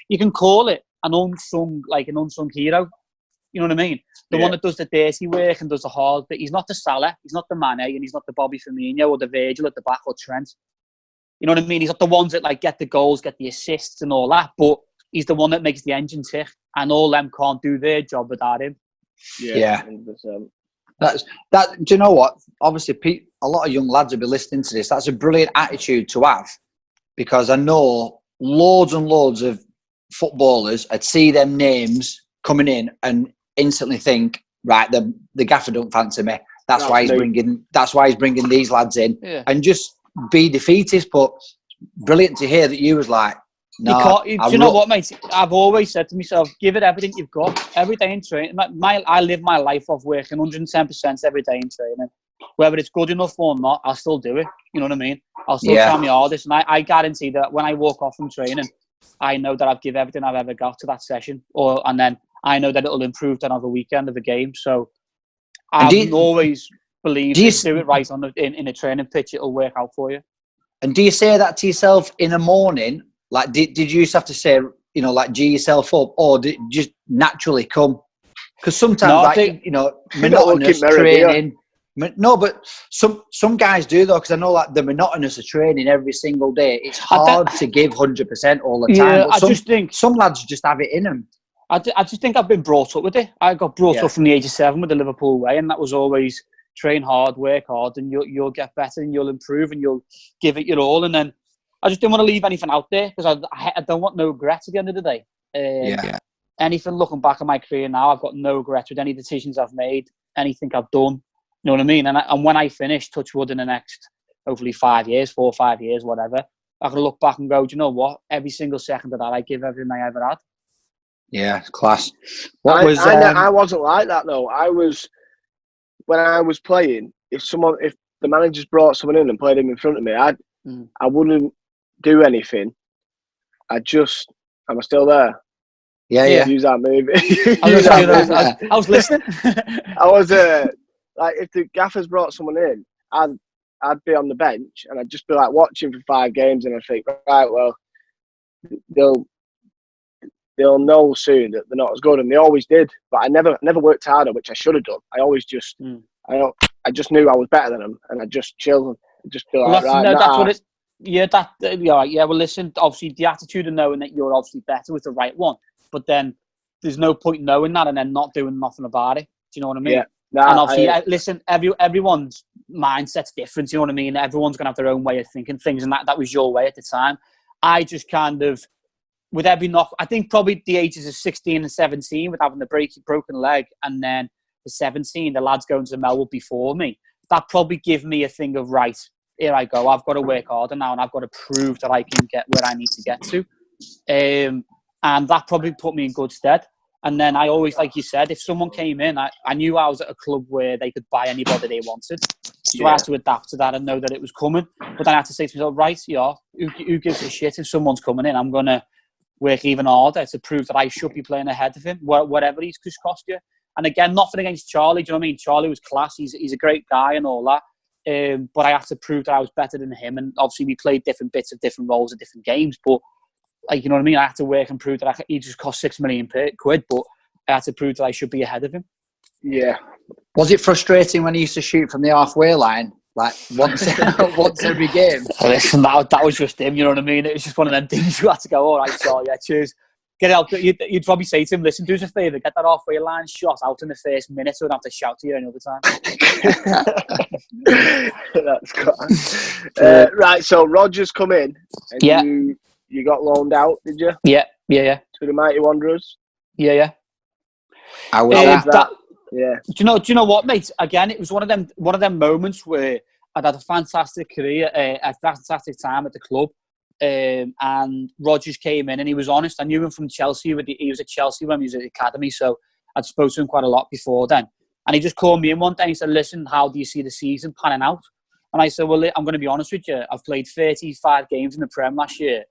you can call it an unsung hero. You know what I mean? The one that does the dirty work and does the hard bit. He's not the Salah, he's not the Mane, and he's not the Bobby Firmino or the Virgil at the back or Trent. You know what I mean? He's not the ones that like get the goals, get the assists and all that, but he's the one that makes the engine tick, and all them can't do their job without him. Yeah. 100%. That. Do you know what? Obviously, a lot of young lads will be listening to this. That's a brilliant attitude to have, because I know loads and loads of footballers would see them names coming in and instantly think, right, the gaffer don't fancy me. That's why he's bringing these lads in, and just be defeatist. But brilliant to hear that you was like, no. Do you know what, mate? I've always said to myself, give it everything you've got every day in training. I live my life off working 110% every day in training. Whether it's good enough or not, I'll still do it. You know what I mean? I'll still try my hardest, and I guarantee that when I walk off from training, I know that I've given everything I've ever got to that session, and then I know that it'll improve to another weekend of the game. So I've always believed if you do it right in a training pitch, it'll work out for you. And do you say that to yourself in the morning? Like, did you used to have to say, you know, like, G yourself up, or did it just naturally come? Because sometimes, monotonous training. No, but some guys do, though, because I know, like, the monotonous of training every single day, it's hard to give 100% all the time. But I just think some lads just have it in them. I just think I've been brought up with it. I got brought up from the age of 7 with the Liverpool way, and that was always train hard, work hard, and you'll get better and you'll improve and you'll give it your all. And then I just didn't want to leave anything out there, because I don't want no regrets at the end of the day. Anything looking back on my career now, I've got no regrets with any decisions I've made, anything I've done. You know what I mean? And when I finish, touch wood, in the next, hopefully 5 years, 4 or 5 years, whatever, I can look back and go, do you know what? Every single second of that, I give everything I ever had. Yeah, class. I wasn't like that, though. When I was playing, if the managers brought someone in and played him in front of me, I wouldn't do anything. Am I still there? Yeah. Use that movie. I was listening. I was like, if the gaffers brought someone in, I'd be on the bench and I'd just be like watching for 5 games, and I think, right, well, they'll know soon that they're not as good, and they always did. But I never worked harder, which I should have done. I always just I just knew I was better than them, and I just chilled and just be like, that's what it. Yeah, well, listen, obviously the attitude of knowing that you're obviously better was the right one, but then there's no point knowing that and then not doing nothing about it. Do you know what I mean? Yeah. And obviously, listen, everyone's mindset's different. You know what I mean? Everyone's going to have their own way of thinking things, and that was your way at the time. I just kind of, with every knock, I think probably the ages of 16 and 17, with having the broken leg, and then the 17, the lads going to Melwood before me, that probably give me a thing of, right, here I go, I've got to work harder now, and I've got to prove that I can get where I need to get to. And that probably put me in good stead. And then I always, like you said, if someone came in, I knew I was at a club where they could buy anybody they wanted. So I had to adapt to that and know that it was coming. But then I had to say to myself, right, who gives a shit if someone's coming in? I'm going to work even harder to prove that I should be playing ahead of him, whatever he's cost you. And again, nothing against Charlie, do you know what I mean? Charlie was class, he's a great guy and all that. But I had to prove that I was better than him. And obviously we played different bits of different roles at different games, but like, you know what I mean? I had to work and prove that he just cost £6 million, but I had to prove that I should be ahead of him. Yeah. Was it frustrating when he used to shoot from the halfway line, like once every game? Listen, that was just him, you know what I mean? It was just one of them things you had to go, all right, so yeah, cheers. get out. You'd probably say to him, listen, do us a favour, get that halfway line shot out in the first minute so I don't have to shout to you any other time. That's good. Right, so Rodgers come in and you got loaned out, did you? Yeah. To the Mighty Wanderers? Yeah. How was that? Yeah. Do you know what, mate? Again, it was one of them moments where I'd had a fantastic career, a fantastic time at the club. And Rodgers came in and he was honest. I knew him from Chelsea. He was at Chelsea when he was at the academy, so I'd spoken to him quite a lot before then. And he just called me in one day and he said, listen, how do you see the season panning out? And I said, well, I'm going to be honest with you. I've played 35 games in the Prem last year.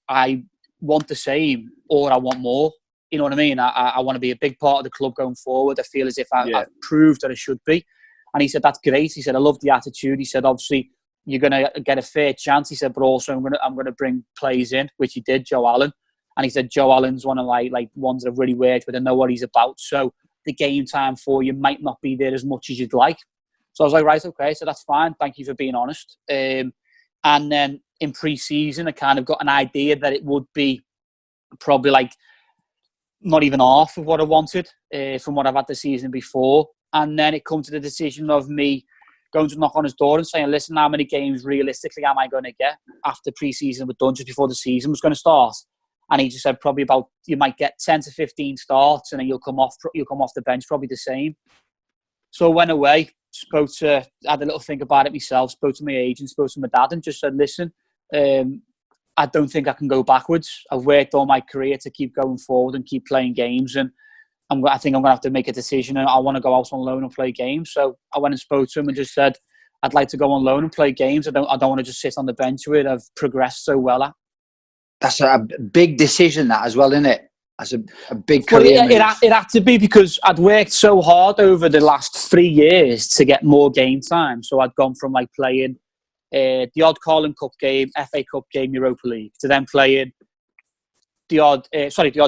I want the same or I want more. You know what I mean? I want to be a big part of the club going forward. I feel as if I've proved that I should be. And he said, that's great. He said, I love the attitude. He said, obviously, you're going to get a fair chance. He said, but also I'm going to bring players in, which he did, Joe Allen. And he said, Joe Allen's one of like ones that I've really worked with and know what he's about. So the game time for you might not be there as much as you'd like. So I was like, right, okay. So that's fine. Thank you for being honest. And then in pre-season, I kind of got an idea that it would be probably like not even half of what I wanted from what I've had the season before. And then it comes to the decision of me going to knock on his door and saying, listen, how many games realistically am I going to get after pre-season was done, just before the season was going to start? And he just said probably about, you might get 10 to 15 starts and then you'll come off the bench probably the same. So I went away, had a little think about it myself, spoke to my agent, spoke to my dad and just said, listen, I don't think I can go backwards. I've worked all my career to keep going forward and keep playing games, and I think I'm going to have to make a decision. And I want to go out on loan and play games. So I went and spoke to him and just said, I'd like to go on loan and play games. I don't want to just sit on the bench with it. I've progressed so well at. That's a big decision, that as well, isn't it? That's a big career move. It had to be because I'd worked so hard over the last 3 years to get more game time. So I'd gone from like playing the odd Carling Cup game, FA Cup game, Europa League, to then playing the odd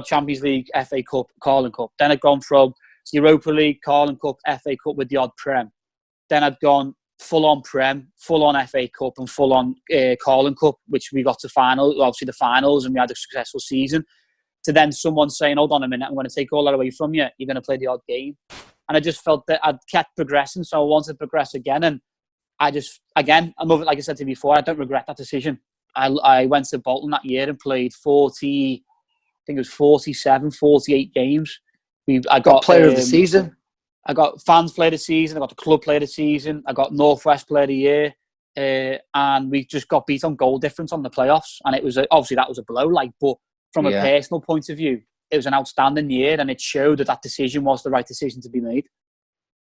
Champions League, FA Cup, Carling Cup. Then I'd gone from Europa League, Carling Cup, FA Cup with the odd Prem. Then I'd gone full-on Prem, full-on FA Cup and full-on Carling Cup, which we got to obviously the finals, and we had a successful season. To then someone saying, hold on a minute, I'm going to take all that away from you. You're going to play the odd game. And I just felt that I'd kept progressing, so I wanted to progress again. And I just, again, like I said to you before, I don't regret that decision. I went to Bolton that year and played 47, 48 games. I got player of the season. I got fans player of the season. I got the club player of the season. I got Northwest player of the year. And we just got beat on goal difference on the playoffs. And it was obviously that was a blow. But from a personal point of view, it was an outstanding year, and it showed that decision was the right decision to be made.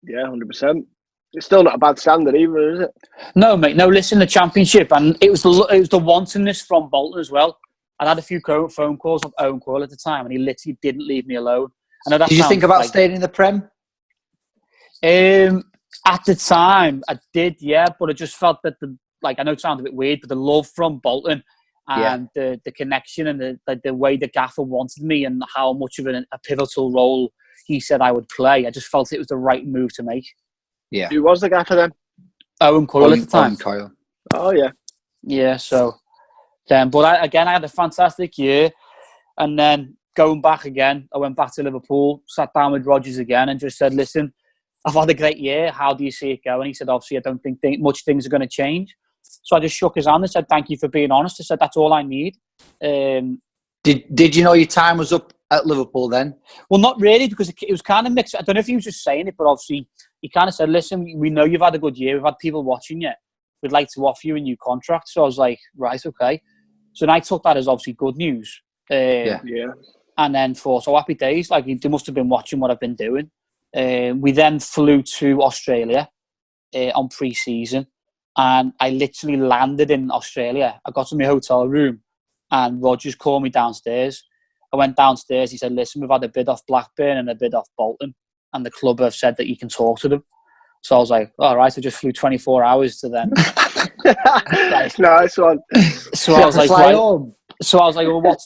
Yeah, 100%. It's still not a bad standard either, is it? No, mate. No, listen, the Championship, and it was the wantonness from Bolton as well. I had a few phone calls of Owen Coyle at the time, and he literally didn't leave me alone. Did you think about staying in the Prem? At the time, I did, yeah, but I just felt that I know it sounds a bit weird, but the love from Bolton and the connection and the way the gaffer wanted me and how much of a pivotal role he said I would play, I just felt it was the right move to make. Yeah. Who was the gaffer then? Owen Coyle at the time. Owen Coyle. Oh, yeah. Yeah, so then, but I had a fantastic year, and then going back again, I went back to Liverpool, sat down with Rodgers again and just said, listen, I've had a great year. How do you see it going? He said, obviously, I don't think much things are going to change. So I just shook his hand and said, thank you for being honest. I said, that's all I need. Did you know your time was up at Liverpool then? Well, not really, because it was kind of mixed. I don't know if he was just saying it, but obviously he kind of said, listen, we know you've had a good year. We've had people watching you. We'd like to offer you a new contract. So I was like, right, okay. So then I took that as obviously good news. Yeah. And then so happy days. Like, they must have been watching what I've been doing. We then flew to Australia on pre-season, and I literally landed in Australia. I got to my hotel room and Rodgers called me downstairs. I went downstairs. He said, listen, we've had a bid off Blackburn and a bid off Bolton, and the club have said that you can talk to them. So I was like, all right, I just flew 24 hours to them. Nice one. So I was like, well,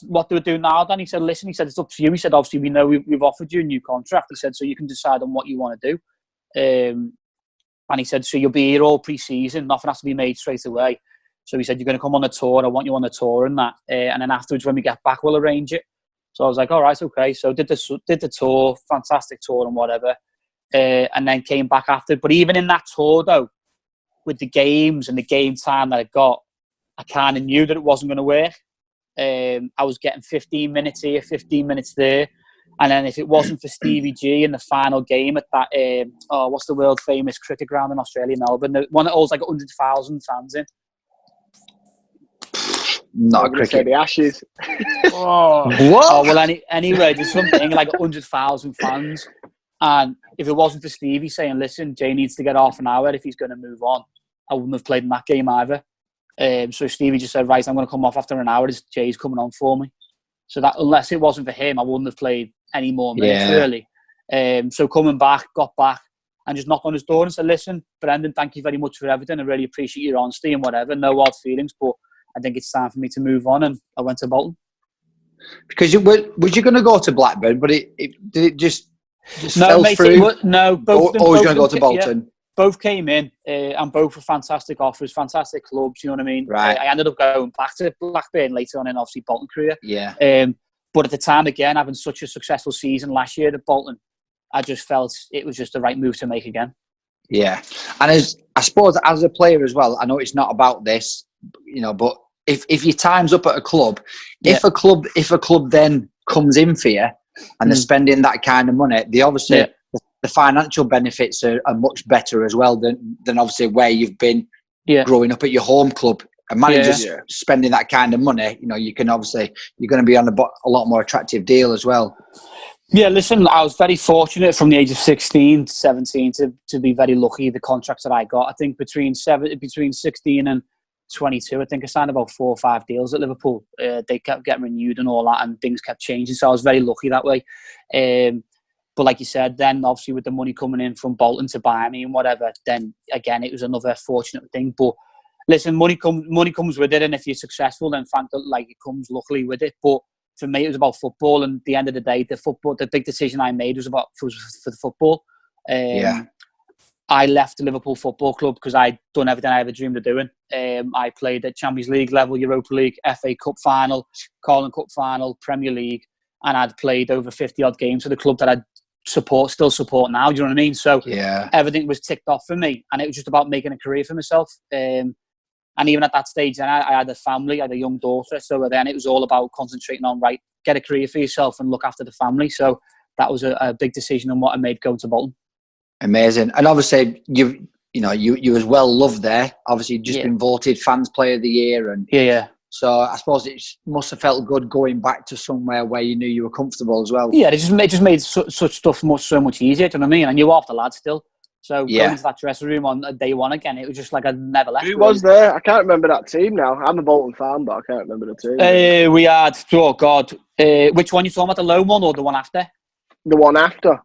what do we do now then? He said, listen, it's up to you. He said, obviously, we know we've offered you a new contract. He said, so you can decide on what you want to do. And he said, so you'll be here all pre-season. Nothing has to be made straight away. So he said, you're going to come on the tour. I want you on the tour and that. And then afterwards, when we get back, we'll arrange it. So I was like, all right, okay. So did the tour, fantastic tour and whatever, and then came back after. But even in that tour, though, with the games and the game time that I got, I kind of knew that it wasn't going to work. I was getting 15 minutes here, 15 minutes there. And then if it wasn't for Stevie G in the final game at that, what's the world famous cricket ground in Australia, Melbourne, the one that holds like 100,000 fans in. Not a cricket. The Ashes. What? Oh, well, anyway, there's something like 100,000 fans. And if it wasn't for Stevie saying, listen, Jay needs to get half an hour if he's going to move on, I wouldn't have played in that game either. So Stevie just said, right, I'm going to come off after an hour. Jay's coming on for me. So that, unless it wasn't for him, I wouldn't have played any more minutes, really. So coming back, got back, and just knocked on his door and said, listen, Brendan, thank you very much for everything. I really appreciate your honesty and whatever. No hard feelings, but I think it's time for me to move on. And I went to Bolton. Because was you going to go to Blackburn, but it just no, fell mate, through? No, both. Or was going to go to Bolton? Yeah, both came in, and both were fantastic offers, fantastic clubs, you know what I mean? Right. I ended up going back to Blackburn later on in, obviously, Bolton career. Yeah. But at the time, again, having such a successful season last year at Bolton, I just felt it was just the right move to make again. Yeah. And I suppose as a player as well, I know it's not about this, you know, but if your time's up at a club, if a club then comes in for you and they're spending that kind of money, they obviously the financial benefits are much better as well than obviously where you've been growing up at your home club. A manager spending that kind of money, you know, you can obviously, you're going to be on a lot more attractive deal as well. Yeah, listen, I was very fortunate from the age of 16, 17 to be very lucky the contracts that I got. I think between 16 and 22, I think I signed about 4 or 5 deals at Liverpool. They kept getting renewed and all that, and things kept changing. So I was very lucky that way. But like you said, then obviously with the money coming in from Bolton to buy me and whatever, then again, it was another fortunate thing. But listen, money comes with it, and if you're successful, then it comes luckily with it. But for me, it was about football, and at the end of the day, the big decision I made was for the football. I left the Liverpool Football Club because I'd done everything I ever dreamed of doing. I played at Champions League level, Europa League, FA Cup final, Carling Cup final, Premier League, and I'd played over 50-odd games for the club that I still support now. Do you know what I mean? So everything was ticked off for me, and it was just about making a career for myself. And even at that stage, then I had a family, I had a young daughter. So then it was all about concentrating on, right, get a career for yourself and look after the family. So that was a big decision on what I made going to Bolton. Amazing. And obviously, you was well loved there. Obviously, you've just been voted Fans Player of the Year. And so I suppose it must have felt good going back to somewhere where you knew you were comfortable as well. Yeah, it just made such stuff so much easier. Do you know what I mean? And you're half the lad still. So going into that dressing room on day one again, it was just like I'd never left. Who was there? I can't remember that team now. I'm a Bolton fan, but I can't remember the team. We had, oh God, which one you talking about, the loan one or the one after? The one after.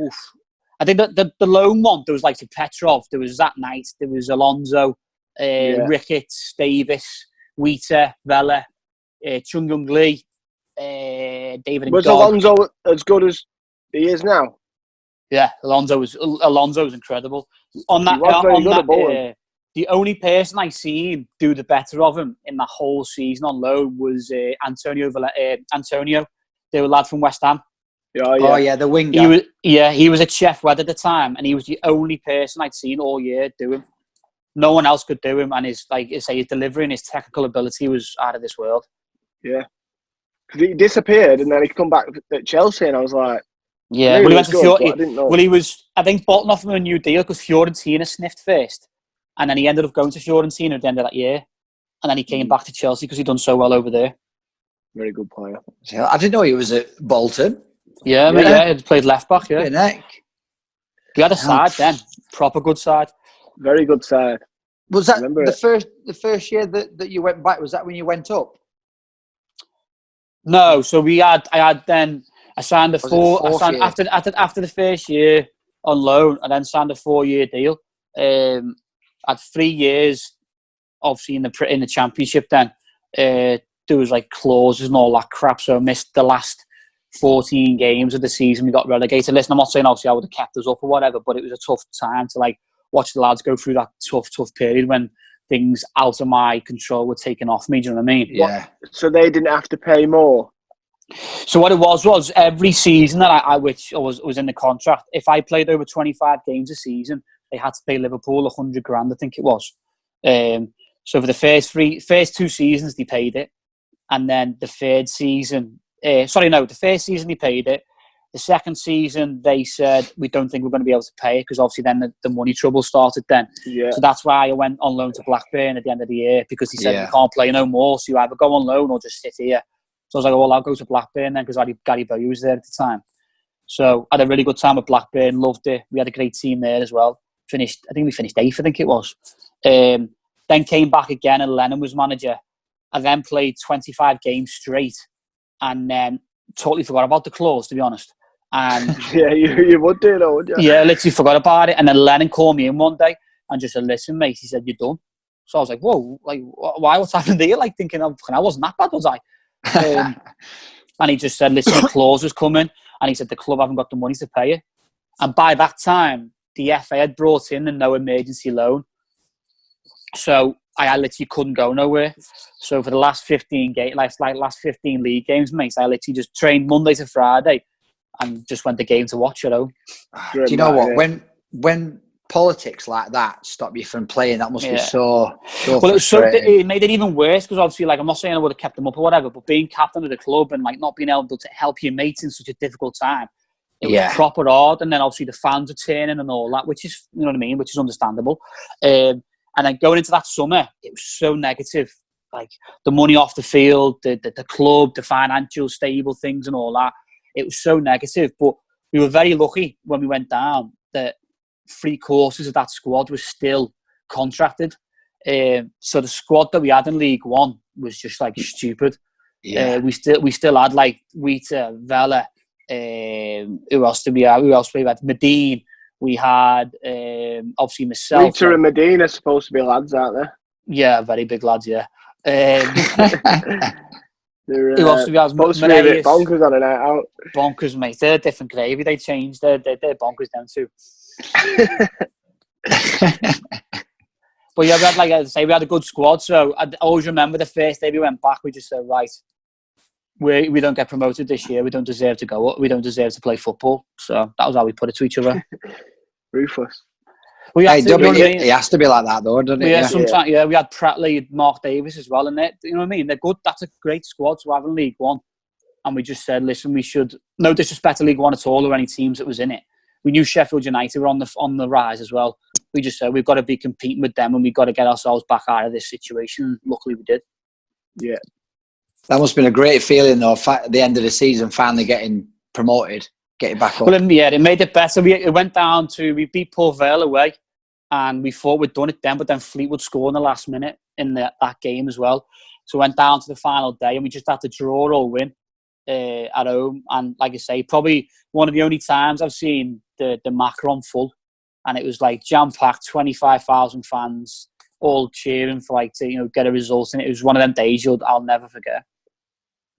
Oof. I think the loan one, there was like Petrov, there was Zach Knight, there was Alonso, Ricketts, Davis, Wheater, Vela, Chung Young Lee, David and Was Alonso as good as he is now? Yeah, Alonso was incredible. The only person I seen do the better of him in the whole season on loan was Antonio. They were a lad from West Ham. Oh yeah, the winger. He was at Chef Wed at the time, and he was the only person I'd seen all year do him. No one else could do him, and his delivery and his technical ability was out of this world. Yeah, because he disappeared, and then he come back at Chelsea, and I was like, yeah, really he went to Fiorentina. Well, he was. I think Bolton offered him a new deal because Fiorentina sniffed first, and then he ended up going to Fiorentina at the end of that year, and then he came back to Chelsea because he'd done so well over there. Very good player. I didn't know he was at Bolton. Yeah, he played left back. Yeah, he had a side then, proper good side. Very good side. Was that the first year that you went back? Was that when you went up? No, so I signed after the first year on loan, and then signed a 4-year deal. I had 3 years, obviously in the championship. Then there was like clauses and all that crap, so I missed the last 14 games of the season. We got relegated. Listen, I'm not saying obviously I would have kept us up or whatever, but it was a tough time to like watch the lads go through that tough period when things out of my control were taken off me. Do you know what I mean? Yeah. So they didn't have to pay more. So what it was every season that I which was in the contract, if I played over 25 games a season, they had to pay Liverpool 100 grand, I think it was. So for the first 2 seasons they paid it, and then the third season, the first season they paid it. The second season they said we don't think we're going to be able to pay it because obviously then the money trouble started then. Yeah. So that's why I went on loan to Blackburn at the end of the year, because he said you can't play no more, so you either go on loan or just sit here. So I was like, well, I'll go to Blackburn then, because Gary Bowie was there at the time. So I had a really good time at Blackburn, loved it. We had a great team there as well. I think we finished 8th, I think it was. Then came back again and Lennon was manager. I then played 25 games straight and then totally forgot about the clause, to be honest. And yeah, you would do though, would you? Yeah, I literally forgot about it. And then Lennon called me in one day and just said, listen, mate, he said, you're done. So I was like, whoa, like, why? What's happened here? Like, thinking, I wasn't that bad, was I? And he just said, listen, the clause was coming. And he said, the club haven't got the money to pay it. And by that time, the FA had brought in the no emergency loan. So I literally couldn't go nowhere. So for the last 15 league games, mate, I literally just trained Monday to Friday and just went the game to watch it. Do you know what? When politics like that stop you from playing, that must be so well, it made it even worse, because obviously, like, I'm not saying I would have kept them up or whatever, but being captain of the club and like not being able to help your mates in such a difficult time, it was proper hard. And then obviously the fans are turning and all that, which is, you know what I mean, which is understandable. And then going into that summer, it was so negative. Like the money off the field, the club, the financial stable things and all that. It was so negative. But we were very lucky when we went down that 3/4 of that squad was still contracted. So the squad that we had in League One was just like stupid. Yeah. We still had like Wheater, Vela. Who else did we have? We had Medine. We had obviously myself. Wheater and Medine are supposed to be lads, aren't they? Yeah, very big lads. Yeah. They're who else do we have? supposed to be a bit bonkers on a night out. Bonkers, mate. They're a different gravy. They changed. They're bonkers them too. But yeah, we had a good squad. So I always remember the first day we went back, we just said, right, we don't get promoted this year. We don't deserve to go up. We don't deserve to play football. So that was how we put it to each other. Ruthless. It has to be like that, though, doesn't it? Yeah, sometimes. Yeah, we had Pratley, Mark Davis as well, and you know what I mean. They're good. That's a great squad to have in League One. And we just said, listen, we should, no disrespect to League One at all or any teams that was in it. We knew Sheffield United were on the rise as well. We just said we've got to be competing with them and we've got to get ourselves back out of this situation. Luckily, we did. Yeah, that must have been a great feeling, though. At the end of the season, finally getting promoted, getting back up. Well, yeah, it made it better. It went down to, we beat Port Vale away, and we thought we'd done it then, but then Fleetwood scored in the last minute in that game as well. So we went down to the final day, and we just had to draw or win at home. And like I say, probably one of the only times I've seen the Macron full, and it was like jam-packed, 25,000 fans, all cheering for like to get a result. And it was one of them days I'll never forget.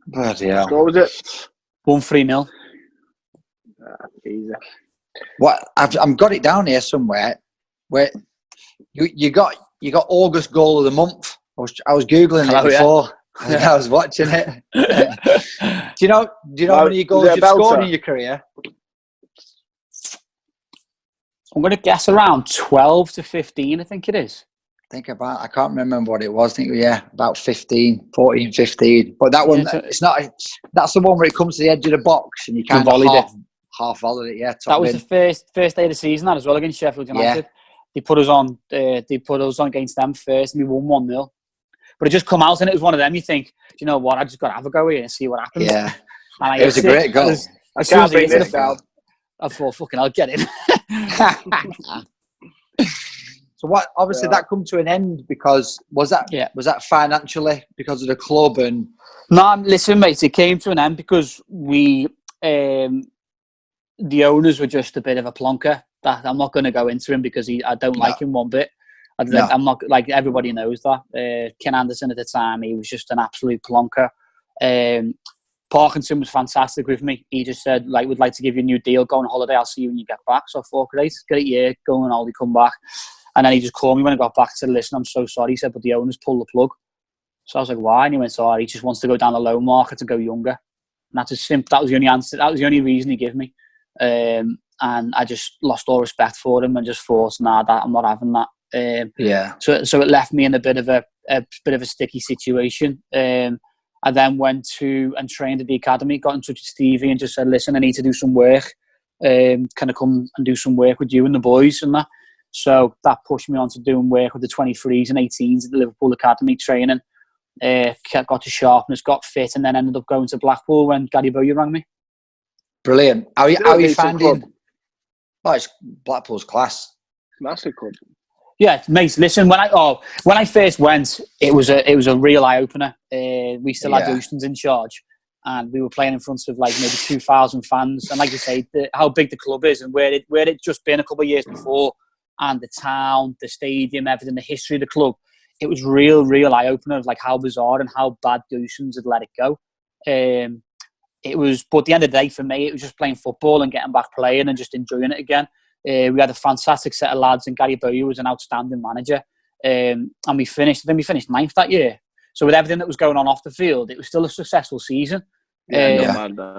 Bloody hell. What was it? 1-3-0. Easy. What I've got it down here somewhere where you got August goal of the month. I was googling it before. Yeah. I was watching it. Do you know how many goals you've scored in your career? I'm going to guess around 12 to 15, I think it is. I can't remember what it was. I think, about 14, 15. But that one, it's not, that's the one where it comes to the edge of the box and you kind of half volleyed it, yeah. That was the first day of the season, that as well, against Sheffield United. Yeah. They put us on against them first and we won 1-0. But it just come out and it was one of them, you think, do you know what, I just got to have a go here and see what happens. Yeah. And it was a great goal. I can't bring this down. I thought, fucking, I'll get it. So what? Obviously, that come to an end because was that financially because of the club and? No, listen, mate. It came to an end because we, the owners were just a bit of a plonker. That I'm not going to go into him because I don't like him one bit. I'm not, like, everybody knows that. Ken Anderson at the time, he was just an absolute plonker. Parkinson was fantastic with me. He just said, like, we'd like to give you a new deal. Go on holiday. I'll see you when you get back. So I thought, great year. Go on holiday, come back. And then he just called me when I got back and said, listen, I'm so sorry. He said, but the owners pulled the plug. So I was like, why? And he went, sorry, he just wants to go down the loan market and go younger. that's as simple. That was the only answer. That was the only reason he gave me. And I just lost all respect for him and just thought, nah, I'm not having that. So it left me in a bit of a sticky situation. I then went to and trained at the academy, got in touch with Stevie and just said, listen, I need to do some work. Can I come and do some work with you and the boys and that? So that pushed me on to doing work with the 23s and 18s at the Liverpool Academy training. Got to sharpness, got fit, and then ended up going to Blackpool when Gary Bowyer rang me. Brilliant. How are you finding? Oh, it's Blackpool's class. Massive club. Yeah, mate. Listen, when I first went, it was a real eye opener. We still had Houston's in charge, and we were playing in front of like maybe 2,000 fans. And like you say, how big the club is, and where it just been a couple of years before, and the town, the stadium, everything, the history of the club. It was real eye opener of like how bizarre and how bad Houston's had let it go. It was, but at the end of the day, for me, it was just playing football and getting back playing and just enjoying it again. We had a fantastic set of lads, and Gary Bowyer was an outstanding manager. And we finished ninth that year. So with everything that was going on off the field, it was still a successful season. And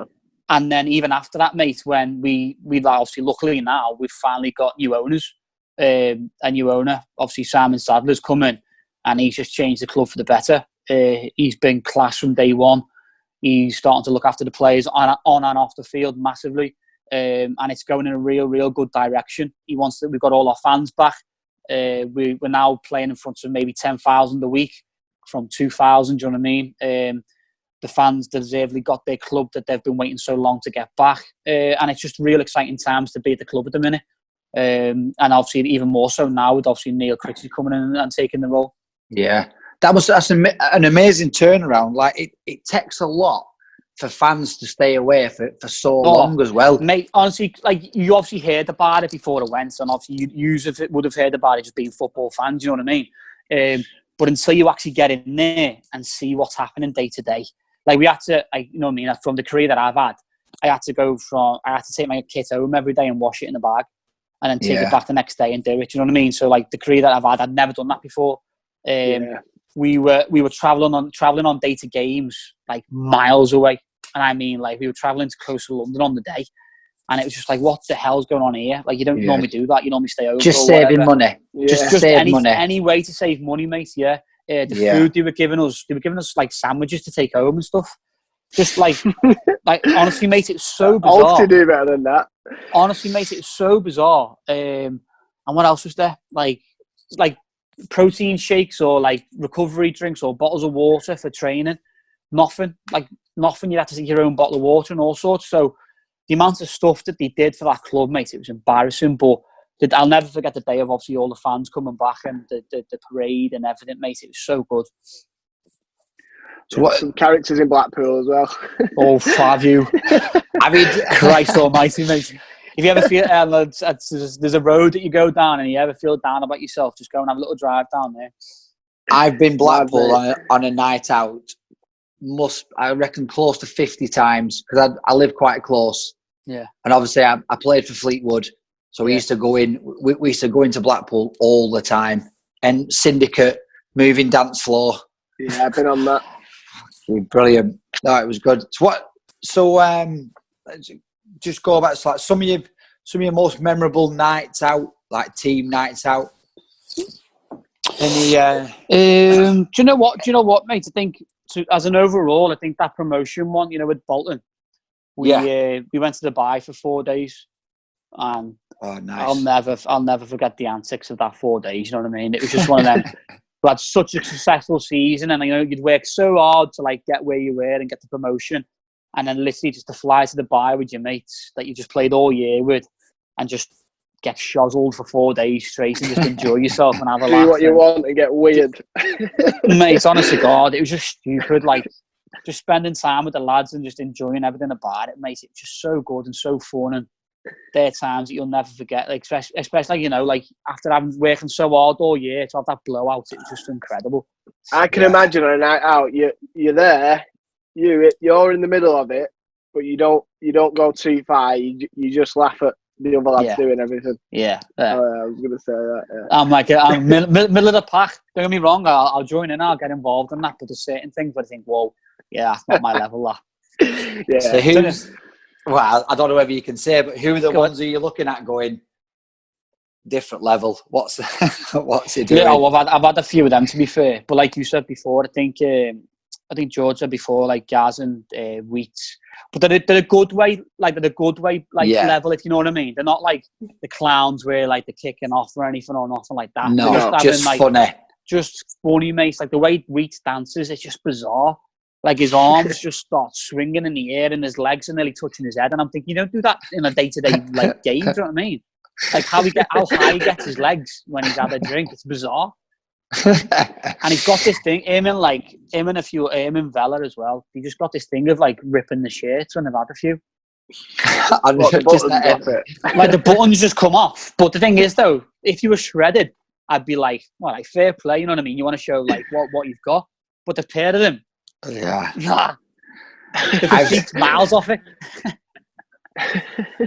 then even after that, mate, when we obviously, luckily now, we've finally got new owners. A new owner, obviously Simon Sadler's come in, and he's just changed the club for the better. He's been class from day one. He's starting to look after the players on and off the field massively. And it's going in a real good direction. He wants that we've got all our fans back. We're now playing in front of maybe 10,000 a week from 2,000, do you know what I mean? The fans deservedly got their club that they've been waiting so long to get back. And it's just real exciting times to be at the club at the minute. And obviously even more so now with obviously Neil Critchley coming in and taking the role. Yeah, that's an amazing turnaround. Like it takes a lot for fans to stay away for so long as well. Mate, honestly, like you obviously heard about it before it went, and obviously you would have heard about it just being football fans, you know what I mean? But until you actually get in there and see what's happening day to day, like we had to, you know what I mean, from the career that I've had, I had to take my kit home every day and wash it in a bag and then take it back the next day and do it, you know what I mean? So like the career that I've had, I'd never done that before. We were traveling on day to games like miles away, and I mean like we were traveling to coastal London on the day, and it was just like, what the hell's going on here? Like you don't normally do that. You normally stay over. Just saving money. Just any way to save money, mate. Yeah. The food they were giving us like sandwiches to take home and stuff. Just like honestly, mate, it's so bizarre. I'll do better than that. Honestly, mate, it's so bizarre. And what else was there? Like protein shakes or like recovery drinks or bottles of water for training. Nothing. You'd have to take your own bottle of water and all sorts. So the amount of stuff that they did for that club, mate, it was embarrassing. But I'll never forget the day of obviously all the fans coming back and the parade and everything, mate. It was so good. So what? Some characters in Blackpool as well. Oh, have you? I mean, Christ almighty, mate. If you ever feel, there's a road that you go down and you ever feel down about yourself, just go and have a little drive down there. I've been Blackpool on a night out, I reckon close to 50 times, because I live quite close. Yeah. And obviously I played for Fleetwood, so we used to go in. We used to go into Blackpool all the time, and Syndicate, moving dance floor. Yeah, I've been on that. Brilliant. No, it was good. Just go back to like some of your most memorable nights out, like team nights out. Do you know what, mate? I think as an overall, I think that promotion one, you know, with Bolton, we went to Dubai for 4 days, and nice. I'll never forget the antics of that 4 days. You know what I mean? It was just one of them. We had such a successful season, and you know you'd work so hard to like get where you were and get the promotion, and then literally just to fly to Dubai with your mates that you just played all year with, and just get shozzled for 4 days straight and just enjoy yourself and have a laugh. Do what you want and get weird. Mate, honest to God, it was just stupid. Like just spending time with the lads and just enjoying everything about it, mate. It was just so good and so fun, and there are times that you'll never forget. Like especially, you know, like after having working so hard all year to have that blowout, it was just incredible. I can imagine on a night out, you're there, you're in the middle of it, but you don't go too far. You just laugh at the other lads doing everything. Yeah. I was going to say that. Yeah. I'm middle of the pack. Don't get me wrong. I'll join in. I'll get involved in that. But there's certain things where I think, whoa, yeah, that's not my level. That. Yeah. So who's? Well, I don't know whether you can say, but who are the ones who you're looking at going different level? What's he doing? Yeah, I've had a few of them, to be fair. But like you said before, I think George said before, like Gaz and Wheats. But they're a good way, level, if you know what I mean. They're not like the clowns where like they're kicking off or anything or nothing like that. No, just funny. Just funny, mate. Like the way Wheats dances, it's just bizarre. Like his arms just start swinging in the air and his legs are nearly touching his head. And I'm thinking, you don't do that in a day-to-day like game, do you know what I mean? Like how high he gets his legs when he's had a drink, it's bizarre. And he's got this thing, him and Vela as well. He just got this thing of like ripping the shirts when they've had a few. Like the buttons just come off. But the thing is though, if you were shredded, I'd be like, well, like fair play, you know what I mean? You want to show like what you've got. But the pair of them, nah. I've beat miles off it.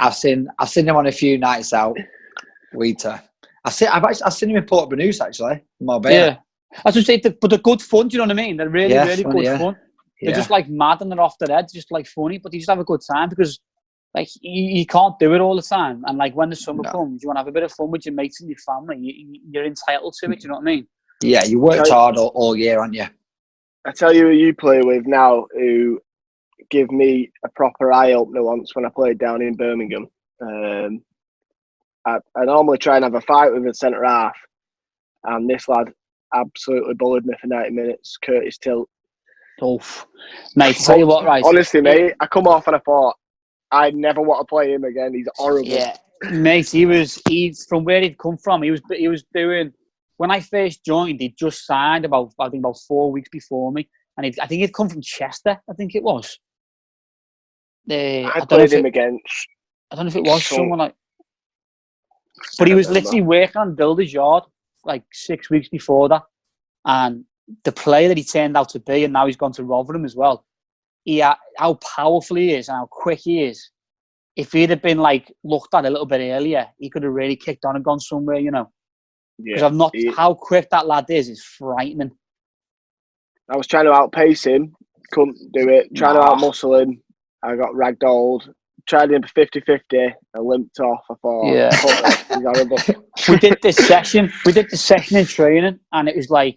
I've seen him on a few nights out. Wheater. I've seen him in Port Banús actually. Yeah, I was just saying, but they're good fun. Do you know what I mean? They're really funny, good fun. They're just like mad and they're off their head, just like funny. But you just have a good time because like you can't do it all the time. And like when the summer comes, you want to have a bit of fun with your mates and your family. You're entitled to it. Do you know what I mean? Yeah, you worked hard all year, haven't you? I tell you who you play with now, who give me a proper eye opener once when I played down in Birmingham. I normally try and have a fight with a centre half, and this lad absolutely bullied me for 90 minutes. Curtis Tilt. Oof. Mate, tell you what, right? Honestly, mate, I come off and I thought, I never want to play him again. He's horrible. Yeah, mate, he's from where he'd come from. He was doing, when I first joined, he'd just signed about 4 weeks before me. And I think he'd come from Chester, I think it was. I played him against. I don't know if it was someone like. But he was literally working on Builder's Yard like 6 weeks before that. And the player that he turned out to be, and now he's gone to Rotherham as well. How powerful he is and how quick he is. If he'd have been like looked at a little bit earlier, he could have really kicked on and gone somewhere, you know. Because how quick that lad is frightening. I was trying to outpace him, couldn't do it. Trying to outmuscle him, I got ragdolled. Tried him for 50-50, I limped off. I thought, he's horrible. We did this session in training, and it was like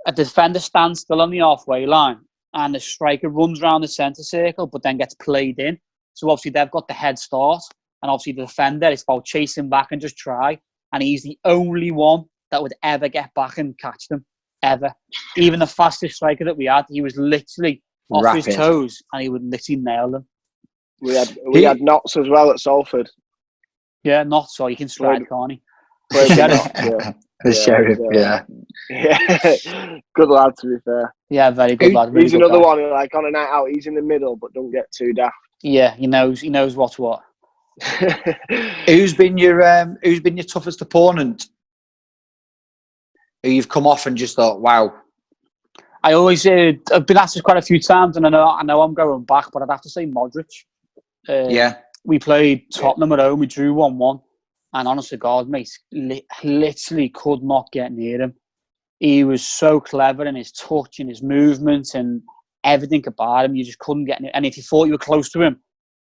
a defender stands still on the halfway line, and the striker runs around the centre circle, but then gets played in. So obviously they've got the head start, and obviously the defender is about chasing back and just try. And he's the only one that would ever get back and catch them, ever. Even the fastest striker that we had, he was literally off his toes, and he would literally nail them. We had Knots as well at Salford. Yeah, Knots, so you can stride, can't he? The Sheriff, yeah. Good lad, to be fair. Yeah, very good lad. Really he's good another guy. one, like on a night out, he's in the middle, but don't get too daft. Yeah, he knows what's what. Who's been your toughest opponent? Who you've come off and just thought, wow. I always I've been asked this quite a few times, and I know I'm going back, but I'd have to say Modric. We played Tottenham at home. We drew 1-1, and honest to God, mate, literally could not get near him. He was so clever in his touch and his movement and everything about him. You just couldn't get near. And if you thought you were close to him,